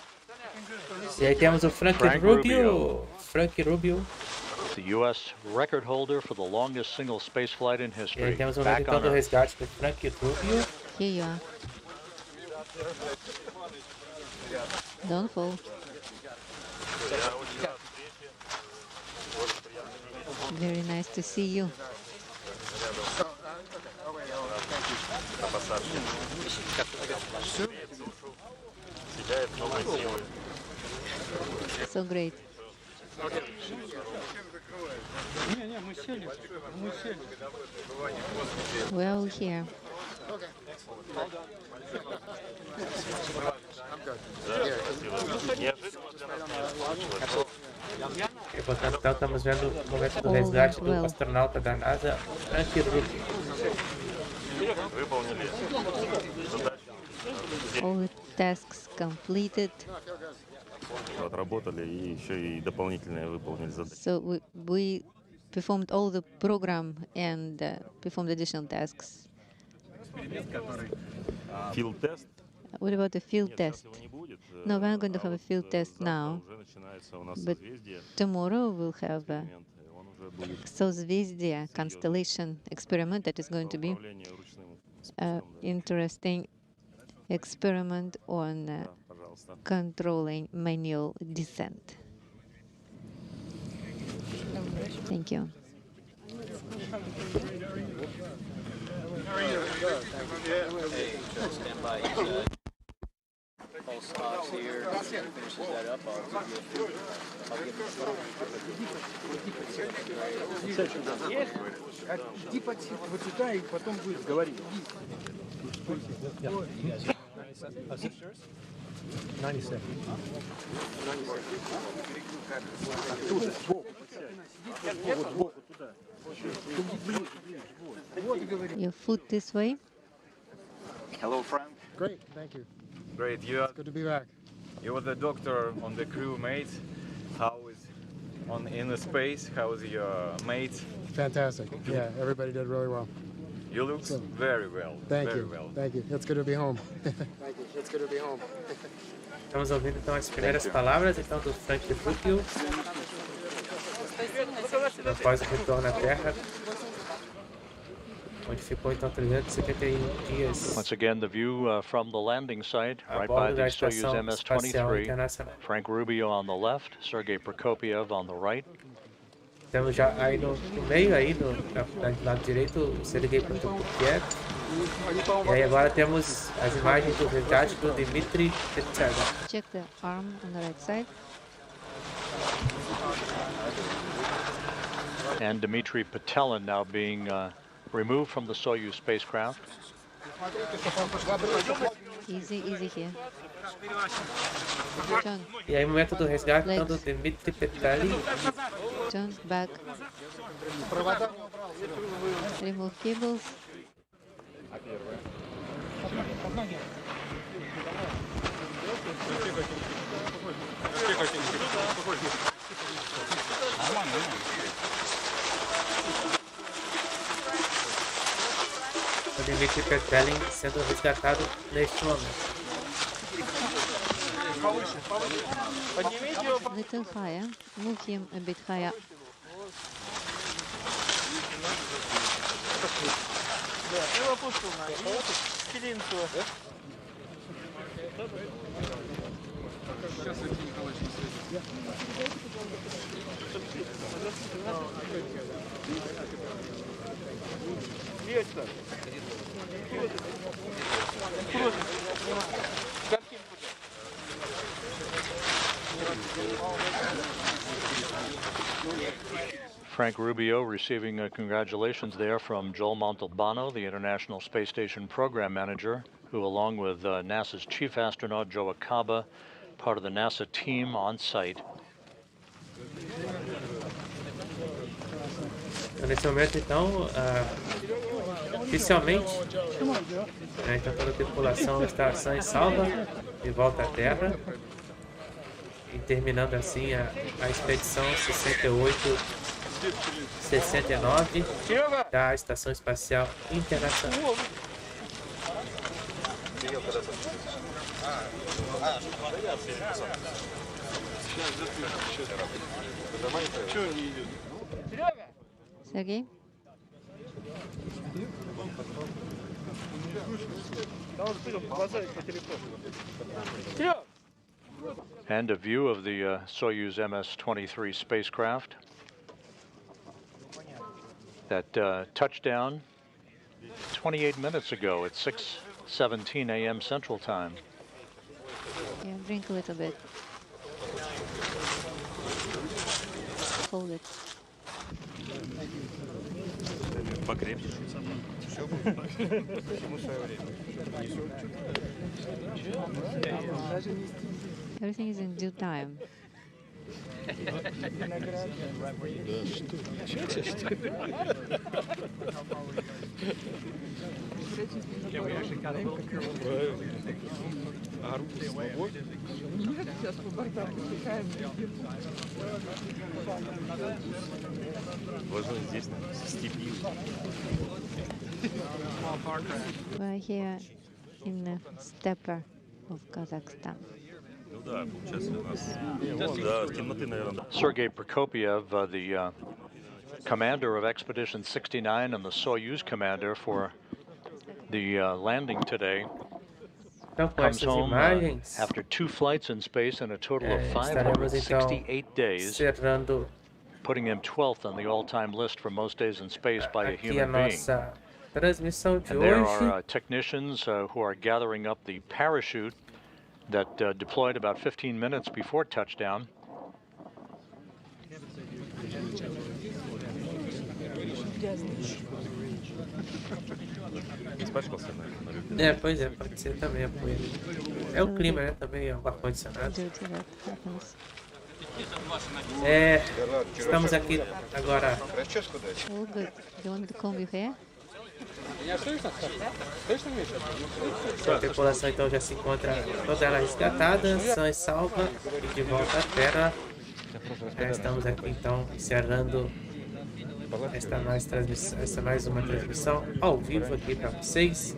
E aí temos o Frank Rubio.
The U.S. record holder for the longest single space flight in history.
E aí temos o momento então do resgate do Frank Rubio.
Here you are. Don't fall. Very nice to see you. So great. We're all here.
E portanto, então, estamos vendo o momento do resgate do astronauta da NASA, Frank Rubio.
All the tasks completed. So we performed all the program and performed additional tasks.
Field test?
What about the field test? No, we're not going to have a field test now, but tomorrow we'll have a Созвездие constellation experiment that is going to be an interesting experiment on controlling manual descent. Thank you.
Stand by. Pulse stops here. Finishes that up. I'll give you
Иди вот сюда и потом будет говорить.
97.
Your foot this way.
Hello, Frank.
Great, thank you.
Great. You are
good to be back.
You were the doctor on the crew, mate. How is in the space? How is your mate?
Fantastic. Yeah, everybody did really well.
You look very well.
Thank
very
you.
well.
Thank you. It's good to be home. Thank you. It's good to be home.
Estamos ouvindo então as primeiras palavras então do Frank Rubio após o retorno à Terra, onde ficou então 371 dias.
Once again, the view from the landing site, right by the Soyuz MS-23. Frank Rubio on the left, Sergey Prokopyev on the right.
Temos já aí no meio, aí no lado direito, o Sergey Prokopyev. E aí agora temos as imagens do resgate do Dmitri Petelin.
Check the arm on the right side.
And Dmitri Petelin now being removed from the Soyuz spacecraft.
Easy, easy here. John.
E aí, momento do resgate então, do Dmitri Petelin.
John, back. Remove cables.
O Dmitri Petelin sendo resgatado neste momento.
Little higher. Move him a bit higher.
Frank Rubio receiving congratulations there from Joel Montalbano, the International Space Station Program Manager, who along with NASA's Chief Astronaut Joe Acaba, part of the NASA team on site.
Nesse momento, então, oficialmente, então toda a tripulação está sã e salva de volta à Terra, e terminando assim a expedição 68-69 da Estação Espacial Internacional.
Sergey?
And a view of the Soyuz MS-23 spacecraft that touched down 28 minutes ago at 6:17 a.m. Central Time.
Yeah, drink a little bit. Hold it. Everything is in due time. We're here in the steppe of Kazakhstan.
Sergey Prokopyev, the commander of Expedition 69 and the Soyuz commander for the landing today, comes home after 2 flights in space and a total of 568 days, putting him 12th on the all-time list for most days in space by a human being.
transmissão de
And there
hoje.
are technicians who are gathering up the parachute that deployed about 15 minutes before touchdown.
Pois é, pode ser também Apoie. É o clima, né? Também é o ar-condicionado. Estamos aqui agora.
Oh, good. Do you want me to comb your hair?
A tripulação então já se encontra toda ela resgatada, sã e salva e de volta à Terra. Estamos aqui então encerrando esta mais uma transmissão ao vivo aqui para vocês.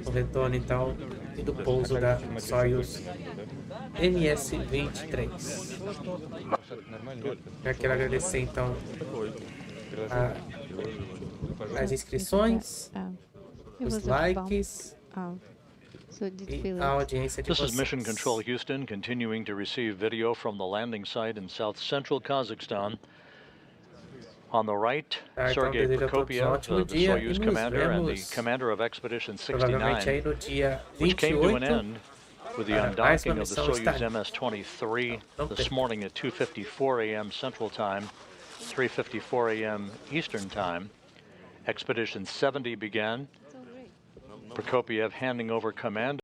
O retorno então do pouso da Soyuz MS-23. Eu quero agradecer então as inscrições, os likes e a audiência de
This
vocês.
is Mission Control Houston, continuing to receive video from the landing site in south central Kazakhstan. On the right, Sergey Prokopyev, the Soyuz commander and the commander of Expedition 69, which came to an end with the undocking of the Soyuz MS-23 this morning at 2:54 a.m. Central Time, 3:54 a.m. Eastern Time. Expedition 70 began. Prokopyev handing over command